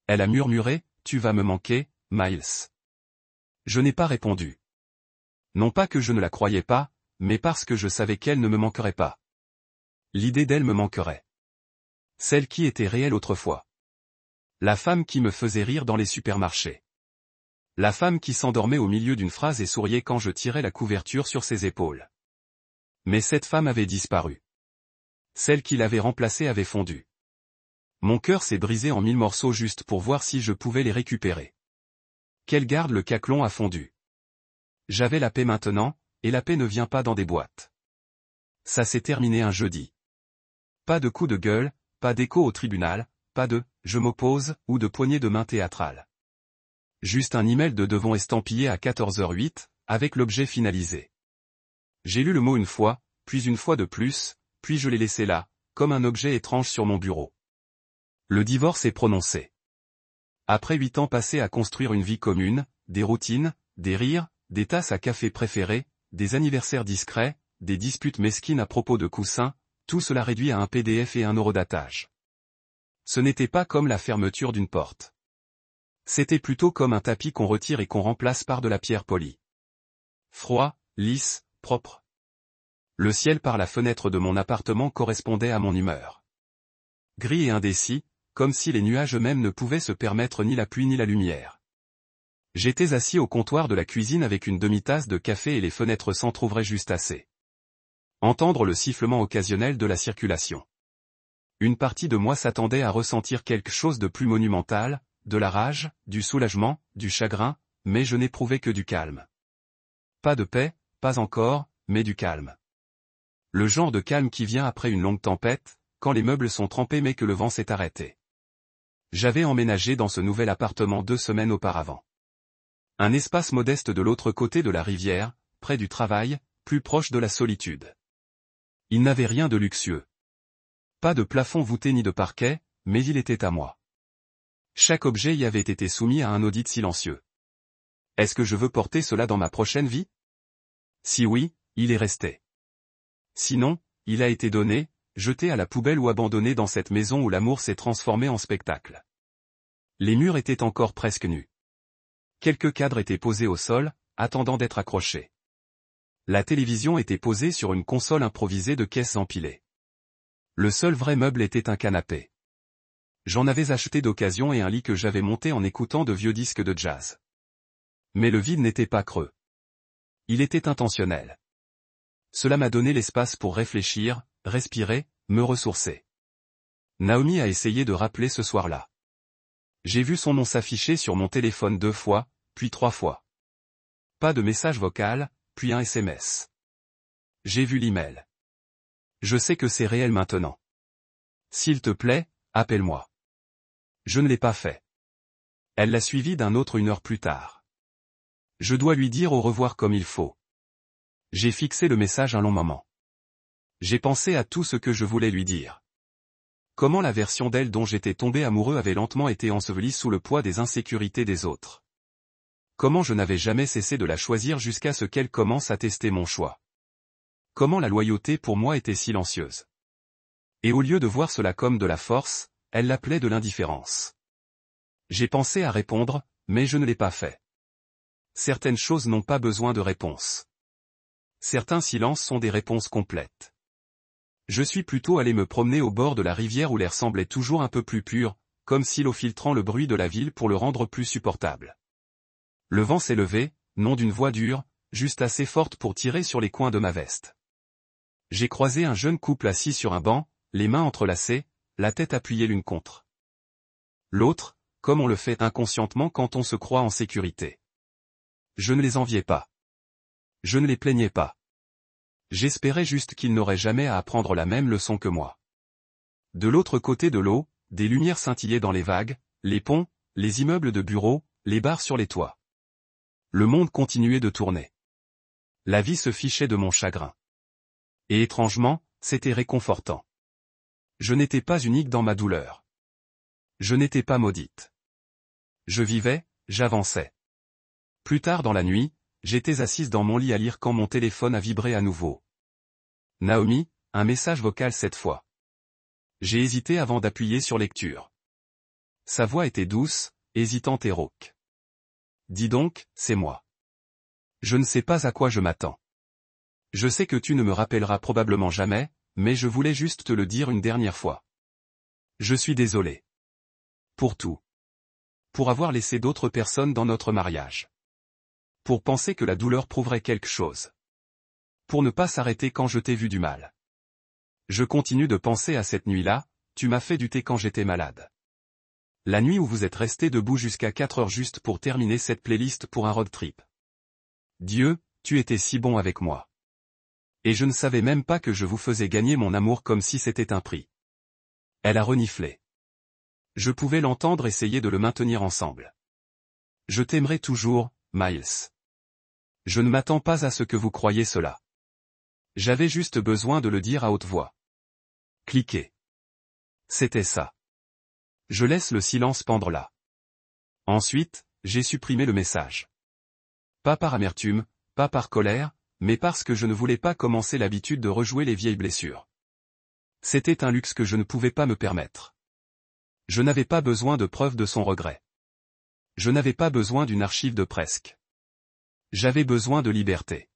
Speaker 1: Elle a murmuré, « Tu vas me manquer, Miles. » Je n'ai pas répondu. Non pas que je ne la croyais pas, mais parce que je savais qu'elle ne me manquerait pas. L'idée d'elle me manquerait. Celle qui était réelle autrefois. La femme qui me faisait rire dans les supermarchés. La femme qui s'endormait au milieu d'une phrase et souriait quand je tirais la couverture sur ses épaules. Mais cette femme avait disparu. Celle qui l'avait remplacée avait fondu. Mon cœur s'est brisé en 1000 morceaux juste pour voir si je pouvais les récupérer. Quelle garde le caclon a fondu. J'avais la paix maintenant, et la paix ne vient pas dans des boîtes. Ça s'est terminé un jeudi. Pas de coup de gueule, pas d'écho au tribunal, pas de « je m'oppose » ou de poignée de main théâtrale. Juste un email de devant estampillé à 14h08, avec l'objet finalisé. J'ai lu le mot une fois, puis une fois de plus, puis je l'ai laissé là, comme un objet étrange sur mon bureau. Le divorce est prononcé. Après 8 ans passés à construire une vie commune, des routines, des rires, des tasses à café préférées, des anniversaires discrets, des disputes mesquines à propos de coussins, tout cela réduit à un PDF et un eurodatage. Ce n'était pas comme la fermeture d'une porte. C'était plutôt comme un tapis qu'on retire et qu'on remplace par de la pierre polie. Froid, lisse, propre. Le ciel par la fenêtre de mon appartement correspondait à mon humeur. Gris et indécis, comme si les nuages eux-mêmes ne pouvaient se permettre ni la pluie ni la lumière. J'étais assis au comptoir de la cuisine avec une demi-tasse de café et les fenêtres s'entr'ouvraient juste assez. Entendre le sifflement occasionnel de la circulation. Une partie de moi s'attendait à ressentir quelque chose de plus monumental, de la rage, du soulagement, du chagrin, mais je n'éprouvais que du calme. Pas de paix, pas encore, mais du calme. Le genre de calme qui vient après une longue tempête, quand les meubles sont trempés mais que le vent s'est arrêté. J'avais emménagé dans ce nouvel appartement 2 semaines auparavant. Un espace modeste de l'autre côté de la rivière, près du travail, plus proche de la solitude. Il n'avait rien de luxueux. Pas de plafond voûté ni de parquet, mais il était à moi. Chaque objet y avait été soumis à un audit silencieux. Est-ce que je veux porter cela dans ma prochaine vie? Si oui, il est resté. Sinon, il a été donné, jeté à la poubelle ou abandonné dans cette maison où l'amour s'est transformé en spectacle. Les murs étaient encore presque nus. Quelques cadres étaient posés au sol, attendant d'être accrochés. La télévision était posée sur une console improvisée de caisses empilées. Le seul vrai meuble était un canapé. J'en avais acheté d'occasion et un lit que j'avais monté en écoutant de vieux disques de jazz. Mais le vide n'était pas creux. Il était intentionnel. Cela m'a donné l'espace pour réfléchir, respirer, me ressourcer. Naomi a essayé de rappeler ce soir-là. J'ai vu son nom s'afficher sur mon téléphone 2 fois, puis 3 fois. Pas de message vocal, puis un SMS. J'ai vu l'email. Je sais que c'est réel maintenant. S'il te plaît, appelle-moi. Je ne l'ai pas fait. Elle l'a suivi d'un autre 1 heure plus tard. Je dois lui dire au revoir comme il faut. J'ai fixé le message un long moment. J'ai pensé à tout ce que je voulais lui dire. Comment la version d'elle dont j'étais tombé amoureux avait lentement été ensevelie sous le poids des insécurités des autres. Comment je n'avais jamais cessé de la choisir jusqu'à ce qu'elle commence à tester mon choix. Comment la loyauté pour moi était silencieuse. Et au lieu de voir cela comme de la force, elle l'appelait de l'indifférence. J'ai pensé à répondre, mais je ne l'ai pas fait. Certaines choses n'ont pas besoin de réponse. Certains silences sont des réponses complètes. Je suis plutôt allé me promener au bord de la rivière où l'air semblait toujours un peu plus pur, comme si l'eau filtrant le bruit de la ville pour le rendre plus supportable. Le vent s'est levé, non d'une voix dure, juste assez forte pour tirer sur les coins de ma veste. J'ai croisé un jeune couple assis sur un banc, les mains entrelacées, la tête appuyée l'une contre l'autre, comme on le fait inconscientement quand on se croit en sécurité. Je ne les enviais pas. Je ne les plaignais pas. J'espérais juste qu'ils n'auraient jamais à apprendre la même leçon que moi. De l'autre côté de l'eau, des lumières scintillaient dans les vagues, les ponts, les immeubles de bureaux, les bars sur les toits. Le monde continuait de tourner. La vie se fichait de mon chagrin. Et étrangement, c'était réconfortant. Je n'étais pas unique dans ma douleur. Je n'étais pas maudite. Je vivais, j'avançais. Plus tard dans la nuit, j'étais assise dans mon lit à lire quand mon téléphone a vibré à nouveau. Naomi, un message vocal cette fois. J'ai hésité avant d'appuyer sur lecture. Sa voix était douce, hésitante et rauque. Dis donc, c'est moi. Je ne sais pas à quoi je m'attends. Je sais que tu ne me rappelleras probablement jamais, mais je voulais juste te le dire une dernière fois. Je suis désolé. Pour tout. pour avoir laissé d'autres personnes dans notre mariage. Pour penser que la douleur prouverait quelque chose. Pour ne pas s'arrêter quand je t'ai vu du mal. Je continue de penser à cette nuit-là, tu m'as fait du thé quand j'étais malade. La nuit où vous êtes resté debout jusqu'à 4 heures juste pour terminer cette playlist pour un road trip. Dieu, tu étais si bon avec moi. Et je ne savais même pas que je vous faisais gagner mon amour comme si c'était un prix. Elle a reniflé. Je pouvais l'entendre essayer de le maintenir ensemble. Je t'aimerai toujours, Miles. Je ne m'attends pas à ce que vous croyiez cela. J'avais juste besoin de le dire à haute voix. Cliquez. C'était ça. Je laisse le silence pendre là. Ensuite, j'ai supprimé le message. Pas par amertume, pas par colère, mais parce que je ne voulais pas commencer l'habitude de rejouer les vieilles blessures. C'était un luxe que je ne pouvais pas me permettre. Je n'avais pas besoin de preuves de son regret. Je n'avais pas besoin d'une archive de presque. J'avais besoin de liberté.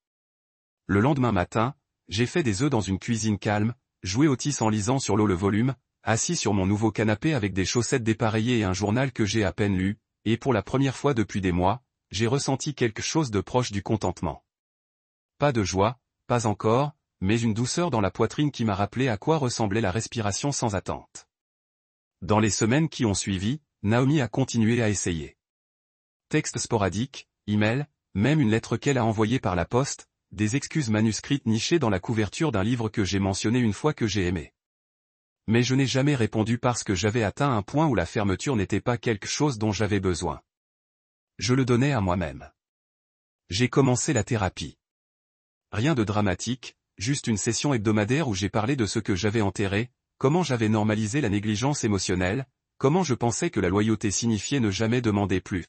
Speaker 1: Le lendemain matin, j'ai fait des œufs dans une cuisine calme, joué au tis en lisant sur l'eau le volume, assis sur mon nouveau canapé avec des chaussettes dépareillées et un journal que j'ai à peine lu, et pour la première fois depuis des mois, j'ai ressenti quelque chose de proche du contentement. Pas de joie, pas encore, mais une douceur dans la poitrine qui m'a rappelé à quoi ressemblait la respiration sans attente. Dans les semaines qui ont suivi, Naomi a continué à essayer. Textes sporadiques, emails, même une lettre qu'elle a envoyée par la poste, des excuses manuscrites nichées dans la couverture d'un livre que j'ai mentionné une fois que j'ai aimé. Mais je n'ai jamais répondu parce que j'avais atteint un point où la fermeture n'était pas quelque chose dont j'avais besoin. Je le donnais à moi-même. J'ai commencé la thérapie. Rien de dramatique, juste une session hebdomadaire où j'ai parlé de ce que j'avais enterré, comment j'avais normalisé la négligence émotionnelle, comment je pensais que la loyauté signifiait ne jamais demander plus.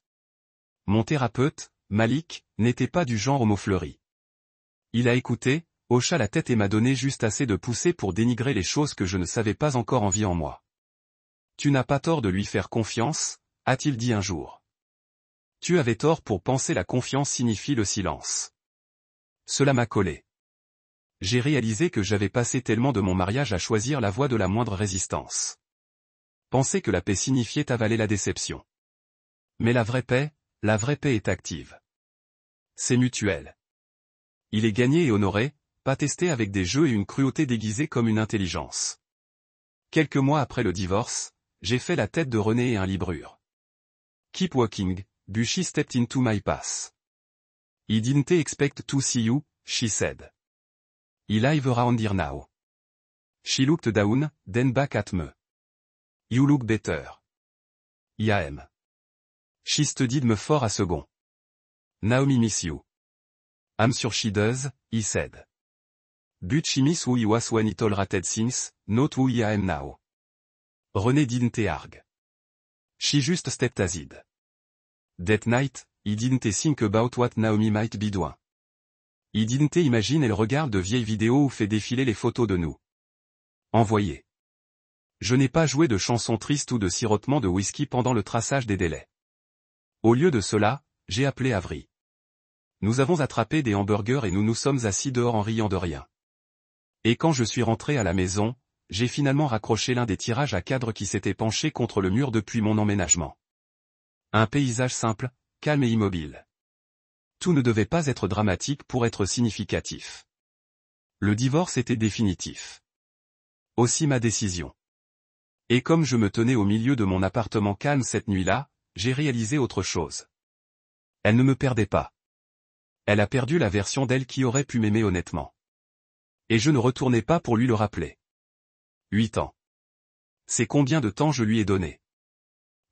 Speaker 1: Mon thérapeute, Malik, n'était pas du genre homo fleuri. Il a écouté, hocha la tête et m'a donné juste assez de poussée pour dénigrer les choses que je ne savais pas encore en vie en moi. Tu n'as pas tort de lui faire confiance, a-t-il dit un jour. Tu avais tort pour penser la confiance signifie le silence. Cela m'a collé. J'ai réalisé que j'avais passé tellement de mon mariage à choisir la voie de la moindre résistance. Penser que la paix signifiait avaler la déception. Mais la vraie paix est active. C'est mutuel. Il est gagné et honoré, pas testé avec des jeux et une cruauté déguisée comme une intelligence. Quelques mois après le divorce, j'ai fait la tête de René et un librure. Keep walking, but she stepped into my path. I didn't expect to see you, she said. I live around here now. She looked down, then back at me. You look better. I am. She studied me for a second. Naomi miss you. I'm sure she does, he said. But she miss who he was when he tolerated things, not who I am now. René didn't argue. She just stepped aside. That night, he didn't think about what Naomi might be doing. He didn't imagine elle regarde de vieilles vidéos ou fait défiler les photos de nous. Envoyé. Je n'ai pas joué de chansons tristes ou de sirotement de whisky pendant le traçage des délais. Au lieu de cela, j'ai appelé Avery. Nous avons attrapé des hamburgers et nous nous sommes assis dehors en riant de rien. Et quand je suis rentré à la maison, j'ai finalement raccroché l'un des tirages à cadre qui s'était penché contre le mur depuis mon emménagement. Un paysage simple, calme et immobile. Tout ne devait pas être dramatique pour être significatif. Le divorce était définitif. Aussi ma décision. Et comme je me tenais au milieu de mon appartement calme cette nuit-là, j'ai réalisé autre chose. Elle ne me perdait pas. Elle a perdu la version d'elle qui aurait pu m'aimer honnêtement. Et je ne retournais pas pour lui le rappeler. 8 ans. C'est combien de temps je lui ai donné.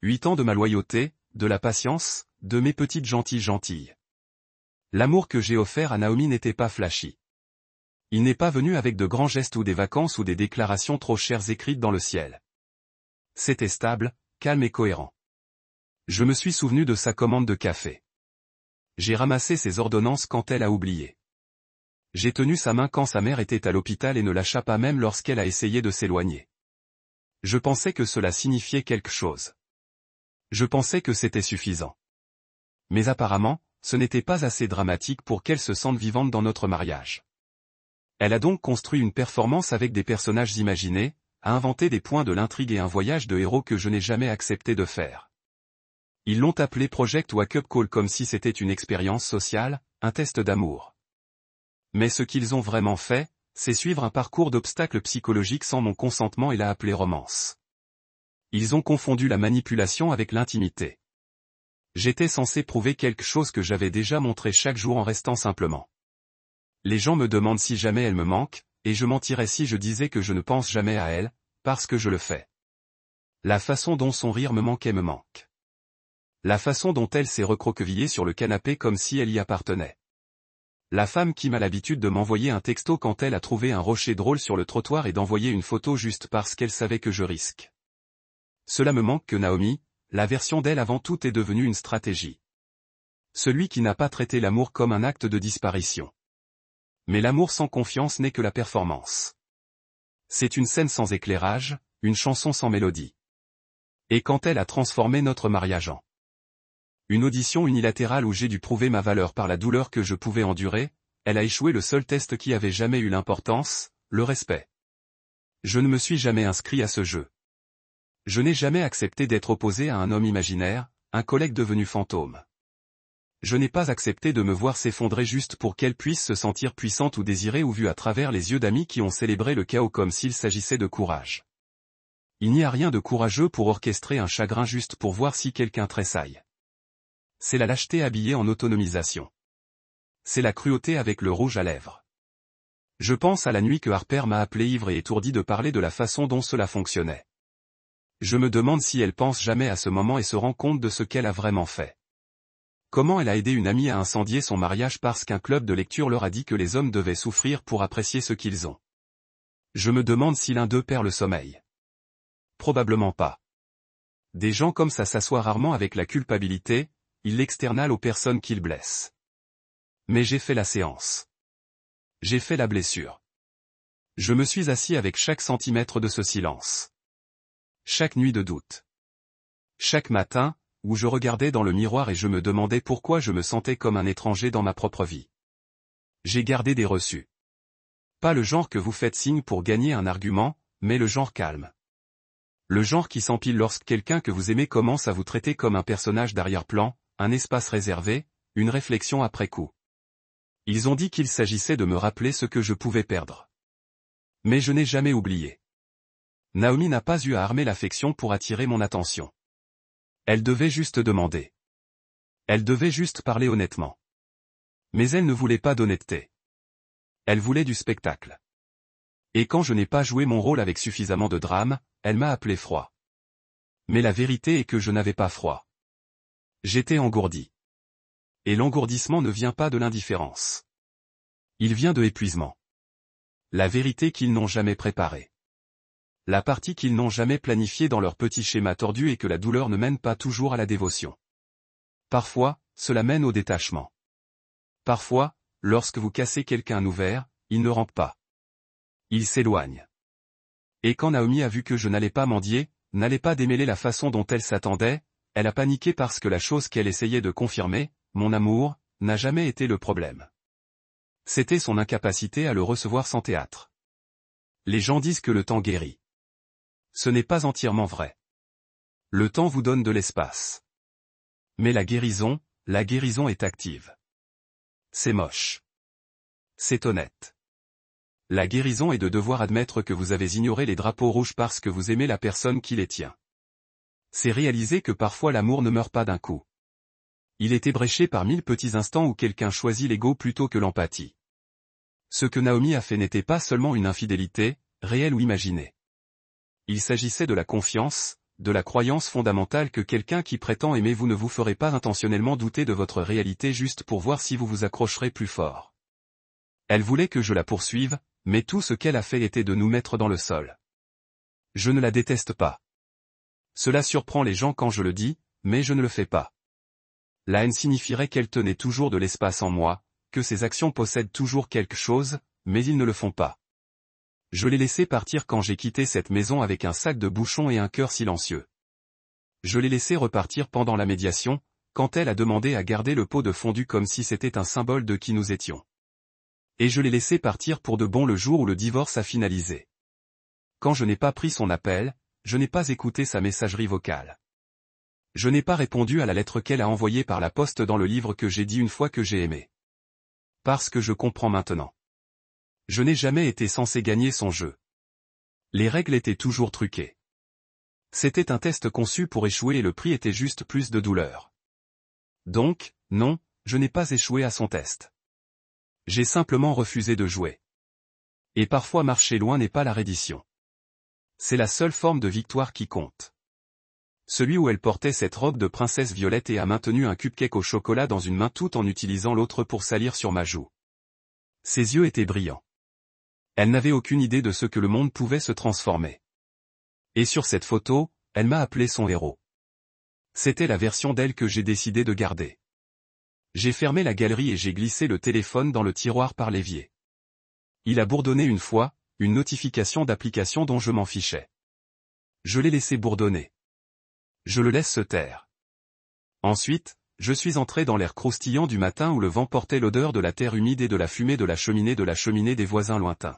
Speaker 1: 8 ans de ma loyauté, de la patience, de mes petites gentilles. L'amour que j'ai offert à Naomi n'était pas flashy. Il n'est pas venu avec de grands gestes ou des vacances ou des déclarations trop chères écrites dans le ciel. C'était stable, calme et cohérent. Je me suis souvenu de sa commande de café. J'ai ramassé ses ordonnances quand elle a oublié. J'ai tenu sa main quand sa mère était à l'hôpital et ne lâcha pas même lorsqu'elle a essayé de s'éloigner. Je pensais que cela signifiait quelque chose. Je pensais que c'était suffisant. Mais apparemment, ce n'était pas assez dramatique pour qu'elle se sente vivante dans notre mariage. Elle a donc construit une performance avec des personnages imaginés, a inventé des points de l'intrigue et un voyage de héros que je n'ai jamais accepté de faire. Ils l'ont appelé Project Wake Up Call comme si c'était une expérience sociale, un test d'amour. Mais ce qu'ils ont vraiment fait, c'est suivre un parcours d'obstacles psychologiques sans mon consentement et l'a appelé romance. Ils ont confondu la manipulation avec l'intimité. J'étais censé prouver quelque chose que j'avais déjà montré chaque jour en restant simplement. Les gens me demandent si jamais elle me manque, et je mentirais si je disais que je ne pense jamais à elle, parce que je le fais. La façon dont son rire me manque. La façon dont elle s'est recroquevillée sur le canapé comme si elle y appartenait. La femme qui m'a l'habitude de m'envoyer un texto quand elle a trouvé un rocher drôle sur le trottoir et d'envoyer une photo juste parce qu'elle savait que je risque. Cela me manque que Naomi, la version d'elle avant tout est devenue une stratégie. Celui qui n'a pas traité l'amour comme un acte de disparition. Mais l'amour sans confiance n'est que la performance. C'est une scène sans éclairage, une chanson sans mélodie. Et quand elle a transformé notre mariage en une audition unilatérale où j'ai dû prouver ma valeur par la douleur que je pouvais endurer, elle a échoué le seul test qui avait jamais eu l'importance, le respect. Je ne me suis jamais inscrit à ce jeu. Je n'ai jamais accepté d'être opposé à un homme imaginaire, un collègue devenu fantôme. Je n'ai pas accepté de me voir s'effondrer juste pour qu'elle puisse se sentir puissante ou désirée ou vue à travers les yeux d'amis qui ont célébré le chaos comme s'il s'agissait de courage. Il n'y a rien de courageux pour orchestrer un chagrin juste pour voir si quelqu'un tressaille. C'est la lâcheté habillée en autonomisation. C'est la cruauté avec le rouge à lèvres. Je pense à la nuit que Harper m'a appelé ivre et étourdi de parler de la façon dont cela fonctionnait. Je me demande si elle pense jamais à ce moment et se rend compte de ce qu'elle a vraiment fait. Comment elle a aidé une amie à incendier son mariage parce qu'un club de lecture leur a dit que les hommes devaient souffrir pour apprécier ce qu'ils ont. Je me demande si l'un d'eux perd le sommeil. Probablement pas. Des gens comme ça s'assoient rarement avec la culpabilité, ils l'externalent aux personnes qu'ils blessent. Mais j'ai fait la séance. J'ai fait la blessure. Je me suis assis avec chaque centimètre de ce silence. Chaque nuit de doute. Chaque matin, où je regardais dans le miroir et je me demandais pourquoi je me sentais comme un étranger dans ma propre vie. J'ai gardé des reçus. Pas le genre que vous faites signe pour gagner un argument, mais le genre calme. Le genre qui s'empile lorsque quelqu'un que vous aimez commence à vous traiter comme un personnage d'arrière-plan, un espace réservé, une réflexion après coup. Ils ont dit qu'il s'agissait de me rappeler ce que je pouvais perdre. Mais je n'ai jamais oublié. Naomi n'a pas eu à armer l'affection pour attirer mon attention. Elle devait juste demander. Elle devait juste parler honnêtement. Mais elle ne voulait pas d'honnêteté. Elle voulait du spectacle. Et quand je n'ai pas joué mon rôle avec suffisamment de drame, elle m'a appelé froid. Mais la vérité est que je n'avais pas froid. J'étais engourdi. Et l'engourdissement ne vient pas de l'indifférence. Il vient de l'épuisement. La vérité qu'ils n'ont jamais préparée. La partie qu'ils n'ont jamais planifiée dans leur petit schéma tordu et que la douleur ne mène pas toujours à la dévotion. Parfois, cela mène au détachement. Parfois, lorsque vous cassez quelqu'un ouvert, il ne rampe pas. Il s'éloigne. Et quand Naomi a vu que je n'allais pas mendier, n'allais pas démêler la façon dont elle s'attendait, elle a paniqué parce que la chose qu'elle essayait de confirmer, mon amour, n'a jamais été le problème. C'était son incapacité à le recevoir sans théâtre. Les gens disent que le temps guérit. Ce n'est pas entièrement vrai. Le temps vous donne de l'espace. Mais la guérison est active. C'est moche. C'est honnête. La guérison est de devoir admettre que vous avez ignoré les drapeaux rouges parce que vous aimez la personne qui les tient. C'est réaliser que parfois l'amour ne meurt pas d'un coup. Il est ébréché par 1000 petits instants où quelqu'un choisit l'ego plutôt que l'empathie. Ce que Naomi a fait n'était pas seulement une infidélité, réelle ou imaginée. Il s'agissait de la confiance, de la croyance fondamentale que quelqu'un qui prétend aimer vous ne vous ferait pas intentionnellement douter de votre réalité juste pour voir si vous vous accrocherez plus fort. Elle voulait que je la poursuive, mais tout ce qu'elle a fait était de nous mettre dans le sol. Je ne la déteste pas. Cela surprend les gens quand je le dis, mais je ne le fais pas. La haine signifierait qu'elle tenait toujours de l'espace en moi, que ses actions possèdent toujours quelque chose, mais ils ne le font pas. Je l'ai laissé partir quand j'ai quitté cette maison avec un sac de bouchons et un cœur silencieux. Je l'ai laissé repartir pendant la médiation, quand elle a demandé à garder le pot de fondu comme si c'était un symbole de qui nous étions. Et je l'ai laissé partir pour de bon le jour où le divorce a finalisé. Quand je n'ai pas pris son appel, je n'ai pas écouté sa messagerie vocale. Je n'ai pas répondu à la lettre qu'elle a envoyée par la poste dans le livre que j'ai dit une fois que j'ai aimé. Parce que je comprends maintenant. Je n'ai jamais été censé gagner son jeu. Les règles étaient toujours truquées. C'était un test conçu pour échouer et le prix était juste plus de douleur. Donc, non, je n'ai pas échoué à son test. J'ai simplement refusé de jouer. Et parfois marcher loin n'est pas la reddition. C'est la seule forme de victoire qui compte. Celui où elle portait cette robe de princesse violette et a maintenu un cupcake au chocolat dans une main tout en utilisant l'autre pour salir sur ma joue. Ses yeux étaient brillants. Elle n'avait aucune idée de ce que le monde pouvait se transformer. Et sur cette photo, elle m'a appelé son héros. C'était la version d'elle que j'ai décidé de garder. J'ai fermé la galerie et j'ai glissé le téléphone dans le tiroir par l'évier. Il a bourdonné une fois, une notification d'application dont je m'en fichais. Je l'ai laissé bourdonner. Je le laisse se taire. Ensuite, je suis entré dans l'air croustillant du matin où le vent portait l'odeur de la terre humide et de la fumée de la cheminée des voisins lointains.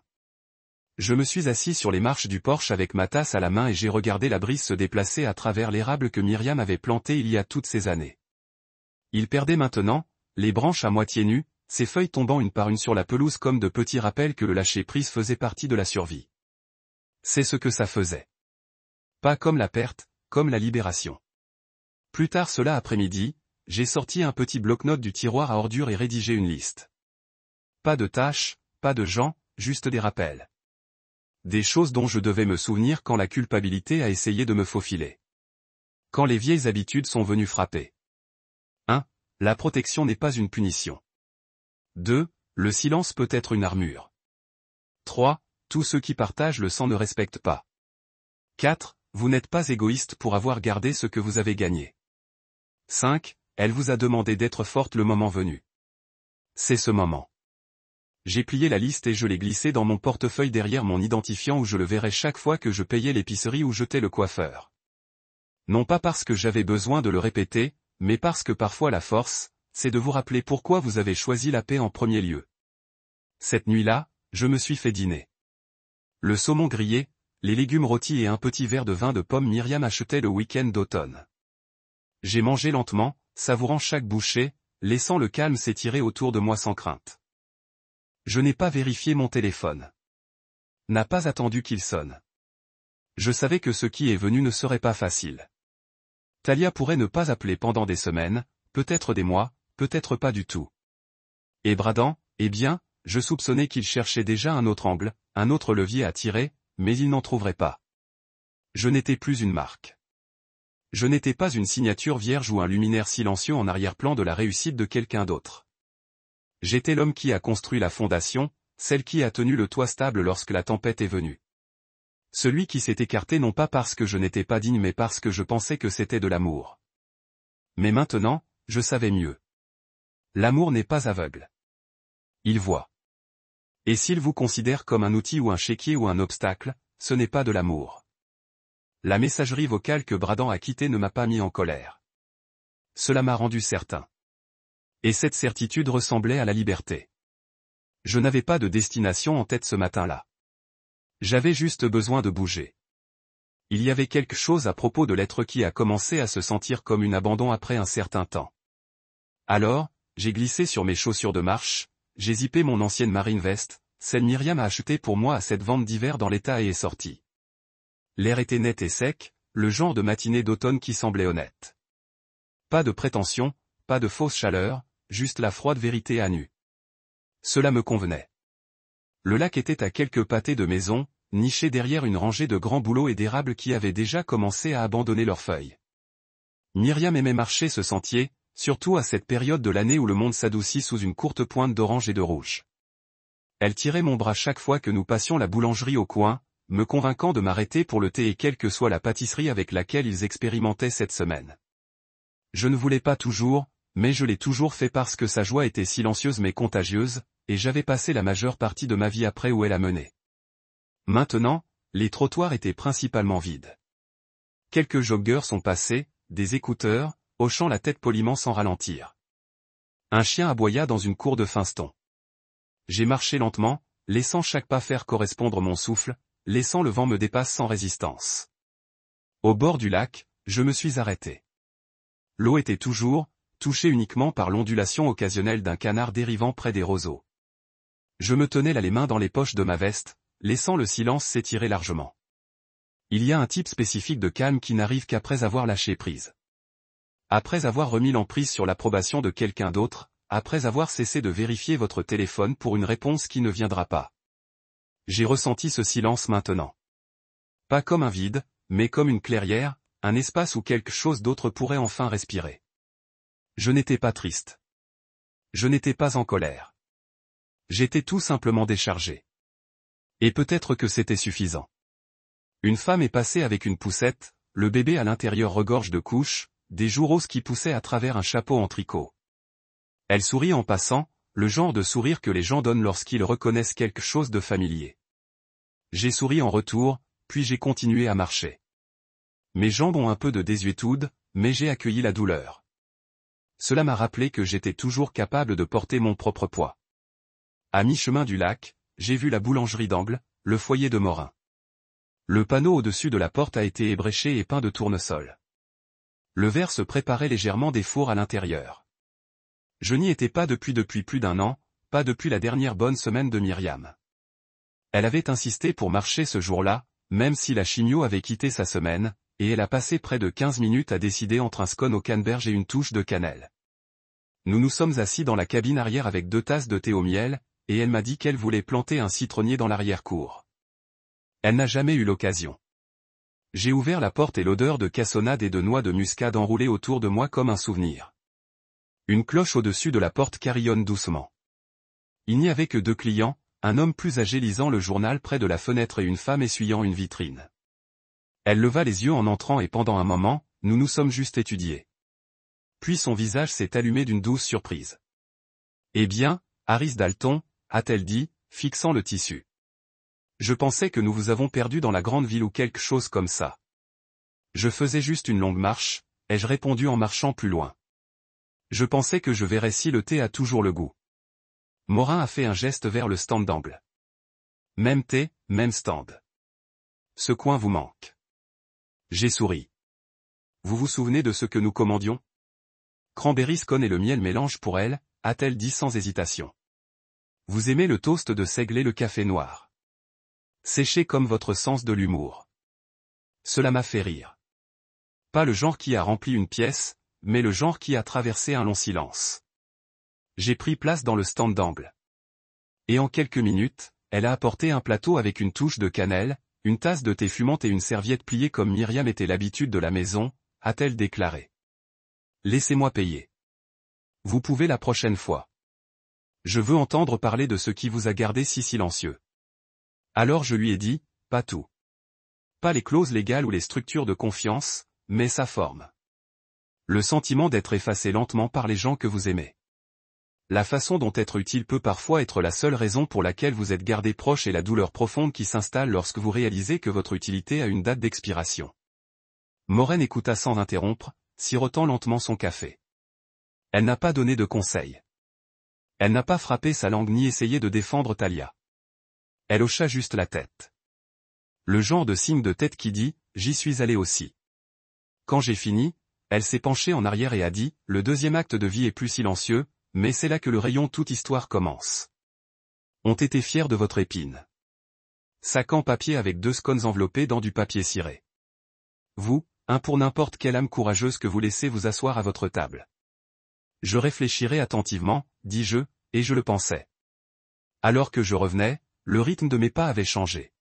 Speaker 1: Je me suis assis sur les marches du porche avec ma tasse à la main et j'ai regardé la brise se déplacer à travers l'érable que Myriam avait planté il y a toutes ces années. Il perdait maintenant, les branches à moitié nues, ses feuilles tombant une par une sur la pelouse comme de petits rappels que le lâcher-prise faisait partie de la survie. C'est ce que ça faisait. Pas comme la perte, comme la libération. Plus tard cela après-midi, j'ai sorti un petit bloc-notes du tiroir à ordures et rédigé une liste. Pas de tâches, pas de gens, juste des rappels. Des choses dont je devais me souvenir quand la culpabilité a essayé de me faufiler. Quand les vieilles habitudes sont venues frapper. 1. La protection n'est pas une punition. 2. Le silence peut être une armure. 3. Tous ceux qui partagent le sang ne respectent pas. 4. Vous n'êtes pas égoïste pour avoir gardé ce que vous avez gagné. 5. Elle vous a demandé d'être forte le moment venu. C'est ce moment. J'ai plié la liste et je l'ai glissée dans mon portefeuille derrière mon identifiant où je le verrai chaque fois que je payais l'épicerie ou jetais le coiffeur. Non pas parce que j'avais besoin de le répéter, mais parce que parfois la force, c'est de vous rappeler pourquoi vous avez choisi la paix en premier lieu. Cette nuit-là, je me suis fait dîner. Le saumon grillé, les légumes rôtis et un petit verre de vin de pomme Myriam achetait le week-end d'automne. J'ai mangé lentement, savourant chaque bouchée, laissant le calme s'étirer autour de moi sans crainte. Je n'ai pas vérifié mon téléphone. N'a pas attendu qu'il sonne. Je savais que ce qui est venu ne serait pas facile. Talia pourrait ne pas appeler pendant des semaines, peut-être des mois, peut-être pas du tout. Et Bradan, eh bien, je soupçonnais qu'il cherchait déjà un autre angle, un autre levier à tirer, mais il n'en trouverait pas. Je n'étais plus une marque. Je n'étais pas une signature vierge ou un luminaire silencieux en arrière-plan de la réussite de quelqu'un d'autre. J'étais l'homme qui a construit la fondation, celle qui a tenu le toit stable lorsque la tempête est venue. Celui qui s'est écarté non pas parce que je n'étais pas digne mais parce que je pensais que c'était de l'amour. Mais maintenant, je savais mieux. L'amour n'est pas aveugle. Il voit. Et s'il vous considère comme un outil ou un chéquier ou un obstacle, ce n'est pas de l'amour. La messagerie vocale que Bradan a quittée ne m'a pas mis en colère. Cela m'a rendu certain. Et cette certitude ressemblait à la liberté. Je n'avais pas de destination en tête ce matin-là. J'avais juste besoin de bouger. Il y avait quelque chose à propos de l'être qui a commencé à se sentir comme un abandon après un certain temps. Alors, j'ai glissé sur mes chaussures de marche, j'ai zippé mon ancienne marine veste, celle Myriam a achetée pour moi à cette vente d'hiver dans l'état et est sortie. L'air était net et sec, le genre de matinée d'automne qui semblait honnête. Pas de prétention, pas de fausse chaleur, juste la froide vérité à nu. Cela me convenait. Le lac était à quelques pâtés de maison, niché derrière une rangée de grands bouleaux et d'érables qui avaient déjà commencé à abandonner leurs feuilles. Myriam aimait marcher ce sentier, surtout à cette période de l'année où le monde s'adoucit sous une courte pointe d'orange et de rouge. Elle tirait mon bras chaque fois que nous passions la boulangerie au coin, me convainquant de m'arrêter pour le thé et quelle que soit la pâtisserie avec laquelle ils expérimentaient cette semaine. Je ne voulais pas toujours, mais je l'ai toujours fait parce que sa joie était silencieuse mais contagieuse, et j'avais passé la majeure partie de ma vie après où elle a mené. Maintenant, les trottoirs étaient principalement vides. Quelques joggeurs sont passés, des écouteurs, hochant la tête poliment sans ralentir. Un chien aboya dans une cour de Finston. J'ai marché lentement, laissant chaque pas faire correspondre mon souffle, laissant le vent me dépasser sans résistance. Au bord du lac, je me suis arrêté. L'eau était toujours, touchée uniquement par l'ondulation occasionnelle d'un canard dérivant près des roseaux. Je me tenais là les mains dans les poches de ma veste, laissant le silence s'étirer largement. Il y a un type spécifique de calme qui n'arrive qu'après avoir lâché prise. Après avoir remis l'emprise sur l'approbation de quelqu'un d'autre, après avoir cessé de vérifier votre téléphone pour une réponse qui ne viendra pas. J'ai ressenti ce silence maintenant. Pas comme un vide, mais comme une clairière, un espace où quelque chose d'autre pourrait enfin respirer. Je n'étais pas triste. Je n'étais pas en colère. J'étais tout simplement déchargé. Et peut-être que c'était suffisant. Une femme est passée avec une poussette, le bébé à l'intérieur regorge de couches, des joues roses qui poussaient à travers un chapeau en tricot. Elle sourit en passant, le genre de sourire que les gens donnent lorsqu'ils reconnaissent quelque chose de familier. J'ai souri en retour, puis j'ai continué à marcher. Mes jambes ont un peu de désuétude, mais j'ai accueilli la douleur. Cela m'a rappelé que j'étais toujours capable de porter mon propre poids. À mi-chemin du lac, j'ai vu la boulangerie d'angle, le foyer de Morin. Le panneau au-dessus de la porte a été ébréché et peint de tournesol. Le verre se préparait légèrement des fours à l'intérieur. Je n'y étais pas depuis plus d'un an, pas depuis la dernière bonne semaine de Myriam. Elle avait insisté pour marcher ce jour-là, même si la chimio avait quitté sa semaine, et elle a passé près de 15 minutes à décider entre un scone au canneberge et une touche de cannelle. Nous nous sommes assis dans la cabine arrière avec 2 tasses de thé au miel, et elle m'a dit qu'elle voulait planter un citronnier dans l'arrière-cour. Elle n'a jamais eu l'occasion. J'ai ouvert la porte et l'odeur de cassonade et de noix de muscade enroulée autour de moi comme un souvenir. Une cloche au-dessus de la porte carillonne doucement. Il n'y avait que 2 clients, un homme plus âgé lisant le journal près de la fenêtre et une femme essuyant une vitrine. Elle leva les yeux en entrant et pendant un moment, nous nous sommes juste étudiés. Puis son visage s'est allumé d'une douce surprise. « Eh bien, Harris Dalton » a-t-elle dit, fixant le tissu. « Je pensais que nous vous avons perdu dans la grande ville ou quelque chose comme ça. » Je faisais juste une longue marche, ai-je répondu en marchant plus loin. Je pensais que je verrais si le thé a toujours le goût. Morin a fait un geste vers le stand d'angle. Même thé, même stand. Ce coin vous manque. J'ai souri. Vous vous souvenez de ce que nous commandions? Cranberry scone et le miel mélange pour elle, a-t-elle dit sans hésitation. Vous aimez le toast de seigle et le café noir. Séché comme votre sens de l'humour. Cela m'a fait rire. Pas le genre qui a rempli une pièce, mais le genre qui a traversé un long silence. J'ai pris place dans le stand d'angle. Et en quelques minutes, elle a apporté un plateau avec une touche de cannelle, une tasse de thé fumante et une serviette pliée comme Myriam était l'habitude de la maison, a-t-elle déclaré. Laissez-moi payer. Vous pouvez la prochaine fois. Je veux entendre parler de ce qui vous a gardé si silencieux. Alors je lui ai dit, pas tout. Pas les clauses légales ou les structures de confiance, mais sa forme. Le sentiment d'être effacé lentement par les gens que vous aimez. La façon dont être utile peut parfois être la seule raison pour laquelle vous êtes gardé proche et la douleur profonde qui s'installe lorsque vous réalisez que votre utilité a une date d'expiration. Morin écouta sans interrompre, sirotant lentement son café. Elle n'a pas donné de conseils. Elle n'a pas frappé sa langue ni essayé de défendre Talia. Elle hocha juste la tête. Le genre de signe de tête qui dit « j'y suis allé aussi ». Quand j'ai fini, elle s'est penchée en arrière et a dit « le deuxième acte de vie est plus silencieux, mais c'est là que le rayon toute histoire commence. Ont été fiers de votre épine. » Sac en papier avec 2 scones enveloppés dans du papier ciré. Vous, un pour n'importe quelle âme courageuse que vous laissez vous asseoir à votre table. Je réfléchirai attentivement, dis-je, et je le pensais. Alors que je revenais, le rythme de mes pas avait changé.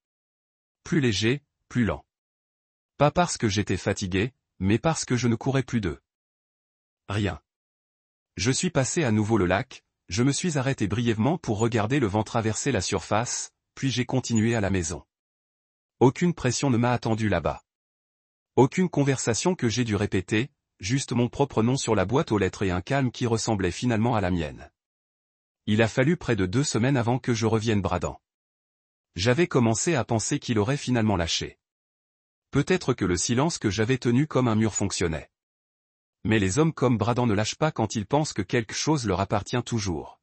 Speaker 1: Plus léger, plus lent. Pas parce que j'étais fatigué, mais parce que je ne courais plus d'eux. Rien. Je suis passé à nouveau le lac, je me suis arrêté brièvement pour regarder le vent traverser la surface, puis j'ai continué à la maison. Aucune pression ne m'a attendu là-bas. Aucune conversation que j'ai dû répéter, juste mon propre nom sur la boîte aux lettres et un calme qui ressemblait finalement à la mienne. Il a fallu près de 2 semaines avant que je revienne bradant. J'avais commencé à penser qu'il aurait finalement lâché. Peut-être que le silence que j'avais tenu comme un mur fonctionnait. Mais les hommes comme Bradan ne lâchent pas quand ils pensent que quelque chose leur appartient toujours.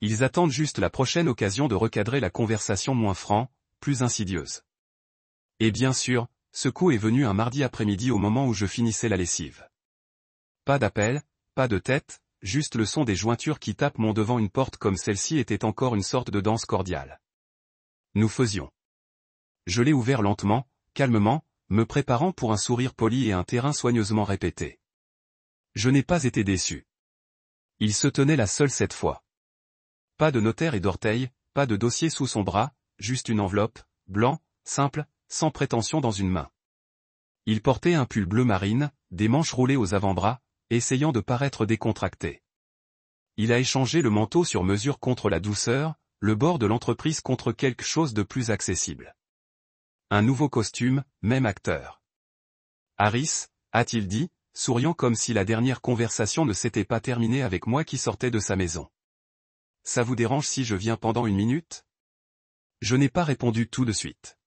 Speaker 1: Ils attendent juste la prochaine occasion de recadrer la conversation moins franc, plus insidieuse. Et bien sûr, ce coup est venu un mardi après-midi au moment où je finissais la lessive. Pas d'appel, pas de tête, juste le son des jointures qui tapent mon devant une porte comme celle-ci était encore une sorte de danse cordiale. Nous faisions. Je l'ai ouvert lentement, calmement, me préparant pour un sourire poli et un terrain soigneusement répété. Je n'ai pas été déçu. Il se tenait là seul cette fois. Pas de notaire et d'orteil, pas de dossier sous son bras, juste une enveloppe, blanc, simple, sans prétention dans une main. Il portait un pull bleu marine, des manches roulées aux avant-bras, essayant de paraître décontracté. Il a échangé le manteau sur mesure contre la douceur, le bord de l'entreprise contre quelque chose de plus accessible. Un nouveau costume, même acteur. Harris, a-t-il dit, souriant comme si la dernière conversation ne s'était pas terminée avec moi qui sortais de sa maison. Ça vous dérange si je viens pendant une minute? Je n'ai pas répondu tout de suite.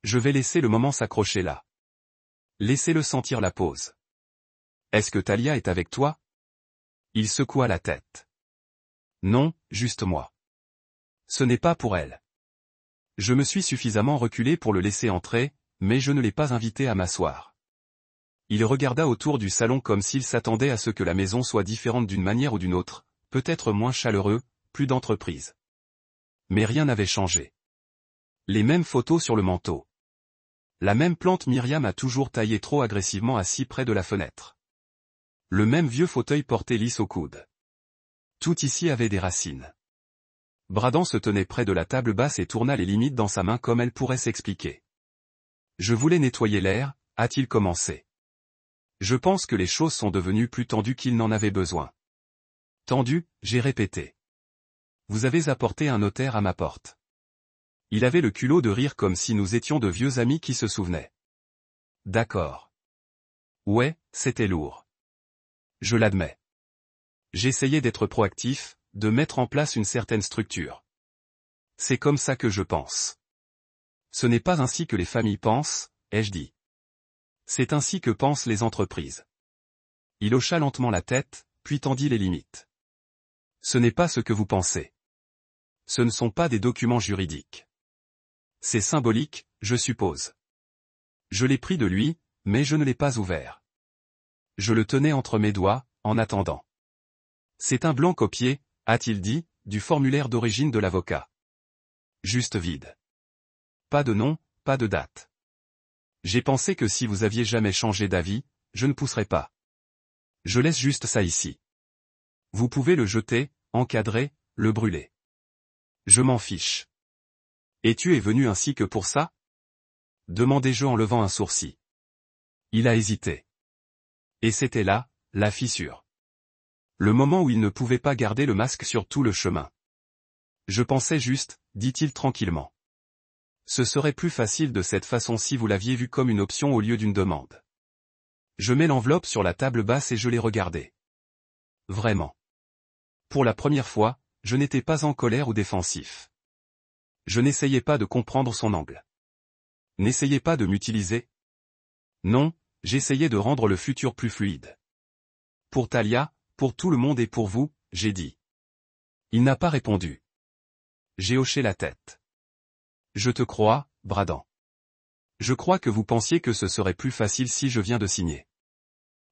Speaker 1: Je vais laisser le moment s'accrocher là. Laissez-le sentir la pause. Est-ce que Talia est avec toi? Il secoua la tête. Non, juste moi. Ce n'est pas pour elle. Je me suis suffisamment reculé pour le laisser entrer, mais je ne l'ai pas invité à m'asseoir. Il regarda autour du salon comme s'il s'attendait à ce que la maison soit différente d'une manière ou d'une autre, peut-être moins chaleureux, plus d'entreprise. Mais rien n'avait changé. Les mêmes photos sur le manteau. La même plante Myriam a toujours taillé trop agressivement assis près de la fenêtre. Le même vieux fauteuil porté lisse au coude. Tout ici avait des racines. Bradan se tenait près de la table basse et tourna les limites dans sa main comme elle pourrait s'expliquer. Je voulais nettoyer l'air, a-t-il commencé. Je pense que les choses sont devenues plus tendues qu'il n'en avait besoin. Tendues, j'ai répété. Vous avez apporté un notaire à ma porte. Il avait le culot de rire comme si nous étions de vieux amis qui se souvenaient. D'accord. Ouais, c'était lourd. Je l'admets. J'essayais d'être proactif, de mettre en place une certaine structure. C'est comme ça que je pense. Ce n'est pas ainsi que les familles pensent, ai-je dit. C'est ainsi que pensent les entreprises. Il hocha lentement la tête, puis tendit les limites. Ce n'est pas ce que vous pensez. Ce ne sont pas des documents juridiques. C'est symbolique, je suppose. Je l'ai pris de lui, mais je ne l'ai pas ouvert. Je le tenais entre mes doigts, en attendant. C'est un blanc copié, a-t-il dit, du formulaire d'origine de l'avocat. Juste vide. Pas de nom, pas de date. J'ai pensé que si vous aviez jamais changé d'avis, je ne pousserais pas. Je laisse juste ça ici. Vous pouvez le jeter, encadrer, le brûler. Je m'en fiche. Et tu es venu ainsi que pour ça? Demandai-je en levant un sourcil. Il a hésité. Et c'était là, la fissure. Le moment où il ne pouvait pas garder le masque sur tout le chemin. Je pensais juste, dit-il tranquillement. Ce serait plus facile de cette façon si vous l'aviez vu comme une option au lieu d'une demande. Je mets l'enveloppe sur la table basse et je l'ai regardée. Vraiment. Pour la première fois, je n'étais pas en colère ou défensif. Je n'essayais pas de comprendre son angle. N'essayez pas de m'utiliser. Non, j'essayais de rendre le futur plus fluide. Pour Talia, pour tout le monde et pour vous, j'ai dit. Il n'a pas répondu. J'ai hoché la tête. Je te crois, Bradan. Je crois que vous pensiez que ce serait plus facile si je viens de signer.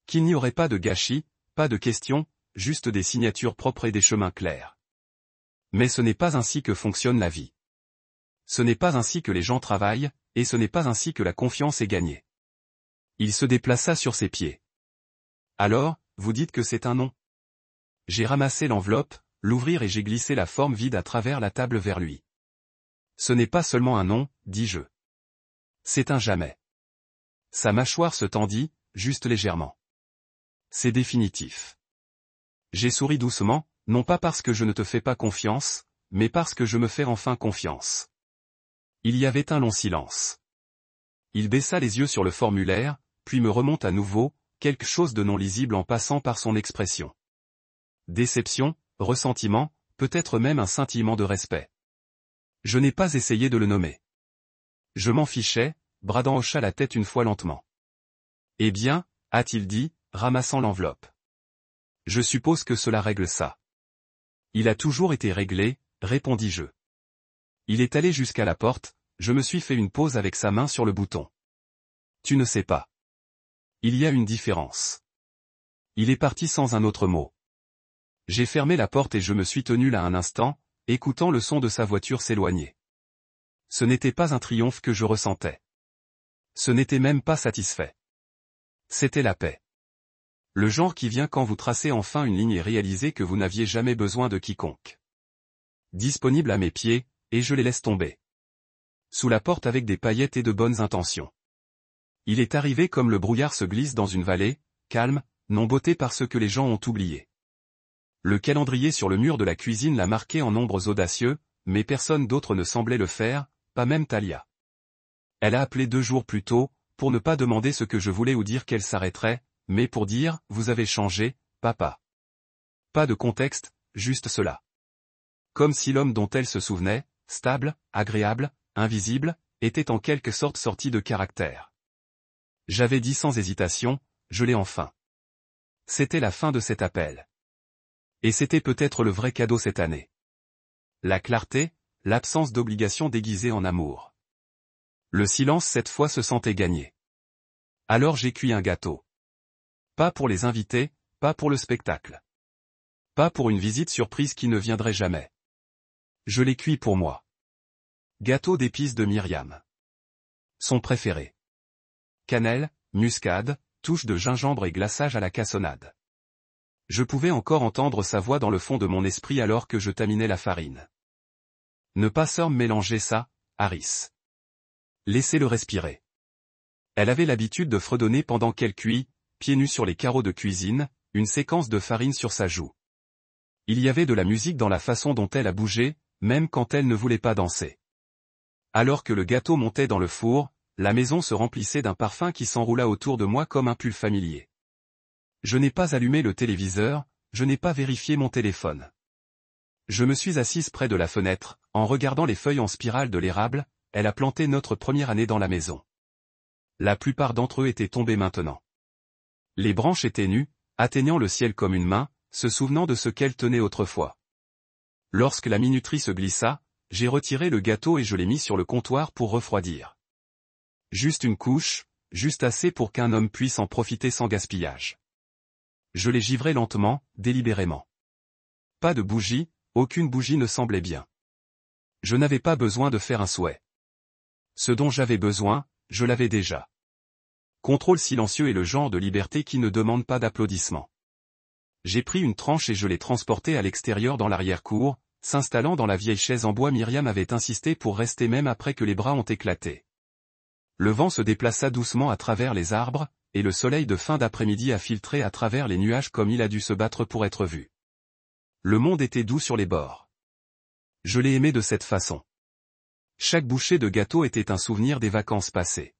Speaker 1: Qu'il n'y aurait pas de gâchis, pas de questions, juste des signatures propres et des chemins clairs. Mais ce n'est pas ainsi que fonctionne la vie. Ce n'est pas ainsi que les gens travaillent, et ce n'est pas ainsi que la confiance est gagnée. Il se déplaça sur ses pieds. Alors, vous dites que c'est un non? J'ai ramassé l'enveloppe, l'ouvrir et j'ai glissé la forme vide à travers la table vers lui. Ce n'est pas seulement un non, dis-je. C'est un jamais. Sa mâchoire se tendit, juste légèrement. C'est définitif. J'ai souri doucement, non pas parce que je ne te fais pas confiance, mais parce que je me fais enfin confiance. Il y avait un long silence. Il baissa les yeux sur le formulaire, puis me remonte à nouveau, quelque chose de non lisible en passant par son expression. Déception, ressentiment, peut-être même un scintillement de respect. Je n'ai pas essayé de le nommer. Je m'en fichais, Bradan hocha la tête une fois lentement. Eh bien, a-t-il dit, ramassant l'enveloppe. Je suppose que cela règle ça. Il a toujours été réglé, répondis-je. Il est allé jusqu'à la porte, je me suis fait une pause avec sa main sur le bouton. Tu ne sais pas. Il y a une différence. Il est parti sans un autre mot. J'ai fermé la porte et je me suis tenu là un instant, écoutant le son de sa voiture s'éloigner. Ce n'était pas un triomphe que je ressentais. Ce n'était même pas satisfait. C'était la paix. Le genre qui vient quand vous tracez enfin une ligne et réalisez que vous n'aviez jamais besoin de quiconque. Disponible à mes pieds, et je les laisse tomber. Sous la porte avec des paillettes et de bonnes intentions. Il est arrivé comme le brouillard se glisse dans une vallée, calme, non bottée par ce que les gens ont oublié. Le calendrier sur le mur de la cuisine l'a marqué en nombres audacieux, mais personne d'autre ne semblait le faire, pas même Talia. Elle a appelé 2 jours plus tôt, pour ne pas demander ce que je voulais ou dire qu'elle s'arrêterait, mais pour dire « Vous avez changé, papa ». Pas de contexte, juste cela. Comme si l'homme dont elle se souvenait, stable, agréable, invisible, était en quelque sorte sorti de caractère. J'avais dit sans hésitation, je l'ai enfin. C'était la fin de cet appel. Et c'était peut-être le vrai cadeau cette année. La clarté, l'absence d'obligation déguisée en amour. Le silence cette fois se sentait gagné. Alors j'ai cuit un gâteau. Pas pour les invités, pas pour le spectacle. Pas pour une visite surprise qui ne viendrait jamais. Je l'ai cuit pour moi. Gâteau d'épices de Myriam. Son préféré. Cannelle, muscade, touche de gingembre et glaçage à la cassonade. Je pouvais encore entendre sa voix dans le fond de mon esprit alors que je taminais la farine. Ne pas sœur mélanger ça, Harris. Laissez-le respirer. Elle avait l'habitude de fredonner pendant qu'elle cuit, pieds nus sur les carreaux de cuisine, une séquence de farine sur sa joue. Il y avait de la musique dans la façon dont elle a bougé, même quand elle ne voulait pas danser. Alors que le gâteau montait dans le four, la maison se remplissait d'un parfum qui s'enroula autour de moi comme un pull familier. Je n'ai pas allumé le téléviseur, je n'ai pas vérifié mon téléphone. Je me suis assise près de la fenêtre, en regardant les feuilles en spirale de l'érable, elle a planté notre première année dans la maison. La plupart d'entre eux étaient tombés maintenant. Les branches étaient nues, atteignant le ciel comme une main, se souvenant de ce qu'elles tenaient autrefois. Lorsque la minuterie se glissa, j'ai retiré le gâteau et je l'ai mis sur le comptoir pour refroidir. Juste une couche, juste assez pour qu'un homme puisse en profiter sans gaspillage. Je l'ai givré lentement, délibérément. Pas de bougie, aucune bougie ne semblait bien. Je n'avais pas besoin de faire un souhait. Ce dont j'avais besoin, je l'avais déjà. Contrôle silencieux est le genre de liberté qui ne demande pas d'applaudissements. J'ai pris une tranche et je l'ai transportée à l'extérieur dans l'arrière-cour, s'installant dans la vieille chaise en bois. Myriam avait insisté pour rester même après que les bras ont éclaté. Le vent se déplaça doucement à travers les arbres, et le soleil de fin d'après-midi a filtré à travers les nuages comme il a dû se battre pour être vu. Le monde était doux sur les bords. Je l'ai aimé de cette façon. Chaque bouchée de gâteau était un souvenir des vacances passées.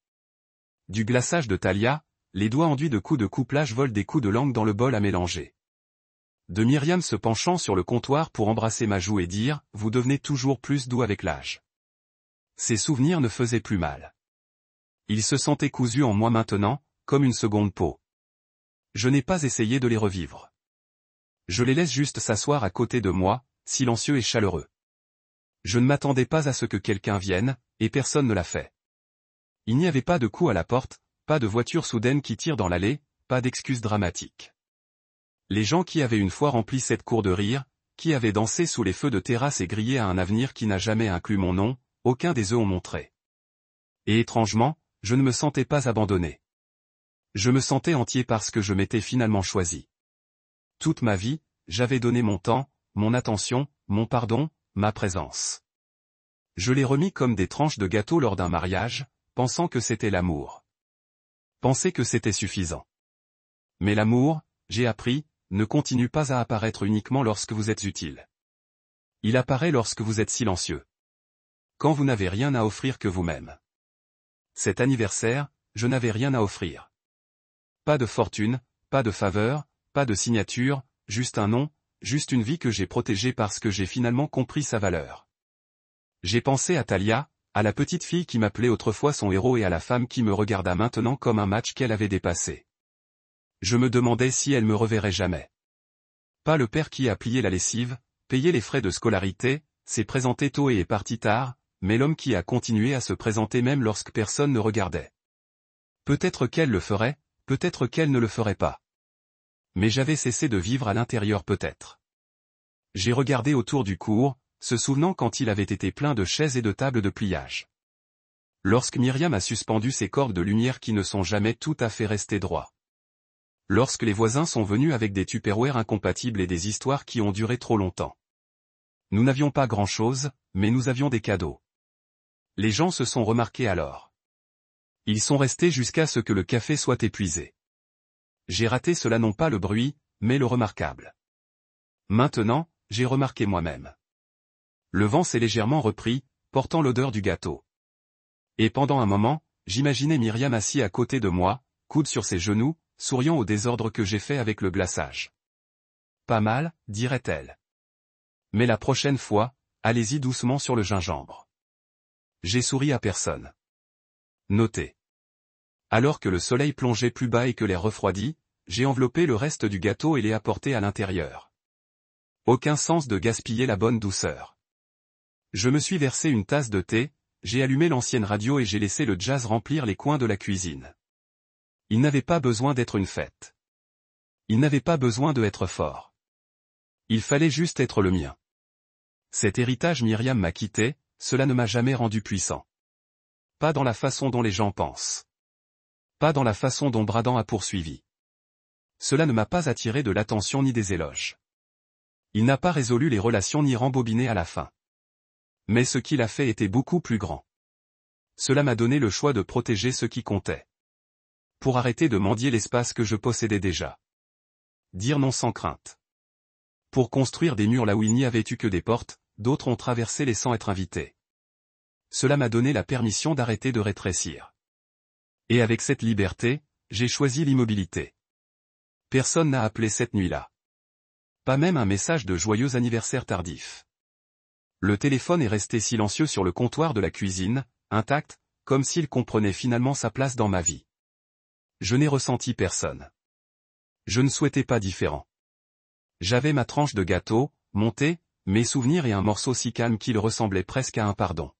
Speaker 1: Du glaçage de Talia, les doigts enduits de coups de couplage volent des coups de langue dans le bol à mélanger. De Myriam se penchant sur le comptoir pour embrasser ma joue et dire « Vous devenez toujours plus doux avec l'âge ». Ces souvenirs ne faisaient plus mal. Ils se sentaient cousus en moi maintenant, comme une seconde peau. Je n'ai pas essayé de les revivre. Je les laisse juste s'asseoir à côté de moi, silencieux et chaleureux. Je ne m'attendais pas à ce que quelqu'un vienne, et personne ne l'a fait. Il n'y avait pas de coup à la porte, pas de voiture soudaine qui tire dans l'allée, pas d'excuses dramatiques. Les gens qui avaient une fois rempli cette cour de rire, qui avaient dansé sous les feux de terrasse et grillé à un avenir qui n'a jamais inclus mon nom, aucun des eux ont montré. Et étrangement, je ne me sentais pas abandonné. Je me sentais entier parce que je m'étais finalement choisi. Toute ma vie, j'avais donné mon temps, mon attention, mon pardon, ma présence. Je l'ai remis comme des tranches de gâteau lors d'un mariage, pensant que c'était l'amour. Penser que c'était suffisant. Mais l'amour, j'ai appris, ne continue pas à apparaître uniquement lorsque vous êtes utile. Il apparaît lorsque vous êtes silencieux. Quand vous n'avez rien à offrir que vous-même. Cet anniversaire, je n'avais rien à offrir. Pas de fortune, pas de faveur, pas de signature, juste un nom, juste une vie que j'ai protégée parce que j'ai finalement compris sa valeur. J'ai pensé à Talia, à la petite fille qui m'appelait autrefois son héros et à la femme qui me regarda maintenant comme un match qu'elle avait dépassé. Je me demandais si elle me reverrait jamais. Pas le père qui a plié la lessive, payé les frais de scolarité, s'est présenté tôt et est parti tard, mais l'homme qui a continué à se présenter même lorsque personne ne regardait. Peut-être qu'elle le ferait, peut-être qu'elle ne le ferait pas. Mais j'avais cessé de vivre à l'intérieur peut-être. J'ai regardé autour du cours, se souvenant quand il avait été plein de chaises et de tables de pliage. Lorsque Myriam a suspendu ses cordes de lumière qui ne sont jamais tout à fait restées droits. Lorsque les voisins sont venus avec des tupperwares incompatibles et des histoires qui ont duré trop longtemps. Nous n'avions pas grand-chose, mais nous avions des cadeaux. Les gens se sont remarqués alors. Ils sont restés jusqu'à ce que le café soit épuisé. J'ai raté cela non pas le bruit, mais le remarquable. Maintenant, j'ai remarqué moi-même. Le vent s'est légèrement repris, portant l'odeur du gâteau. Et pendant un moment, j'imaginais Myriam assis à côté de moi, coude sur ses genoux, souriant au désordre que j'ai fait avec le glaçage. Pas mal, dirait-elle. Mais la prochaine fois, allez-y doucement sur le gingembre. J'ai souri à personne. Notez. Alors que le soleil plongeait plus bas et que l'air refroidit, j'ai enveloppé le reste du gâteau et l'ai apporté à l'intérieur. Aucun sens de gaspiller la bonne douceur. Je me suis versé une tasse de thé, j'ai allumé l'ancienne radio et j'ai laissé le jazz remplir les coins de la cuisine. Il n'avait pas besoin d'être une fête. Il n'avait pas besoin de être fort. Il fallait juste être le mien. Cet héritage Myriam m'a quitté, cela ne m'a jamais rendu puissant. Pas dans la façon dont les gens pensent. Pas dans la façon dont Bradan a poursuivi. Cela ne m'a pas attiré de l'attention ni des éloges. Il n'a pas résolu les relations ni rembobiné à la fin. Mais ce qu'il a fait était beaucoup plus grand. Cela m'a donné le choix de protéger ce qui comptait. Pour arrêter de mendier l'espace que je possédais déjà. Dire non sans crainte. Pour construire des murs là où il n'y avait eu que des portes, d'autres ont traversé les sans être invités. Cela m'a donné la permission d'arrêter de rétrécir. Et avec cette liberté, j'ai choisi l'immobilité. Personne n'a appelé cette nuit-là. Pas même un message de joyeux anniversaire tardif. Le téléphone est resté silencieux sur le comptoir de la cuisine, intact, comme s'il comprenait finalement sa place dans ma vie. Je n'ai ressenti personne. Je ne souhaitais pas différent. J'avais ma tranche de gâteau, mon thé, mes souvenirs et un morceau si calme qu'il ressemblait presque à un pardon.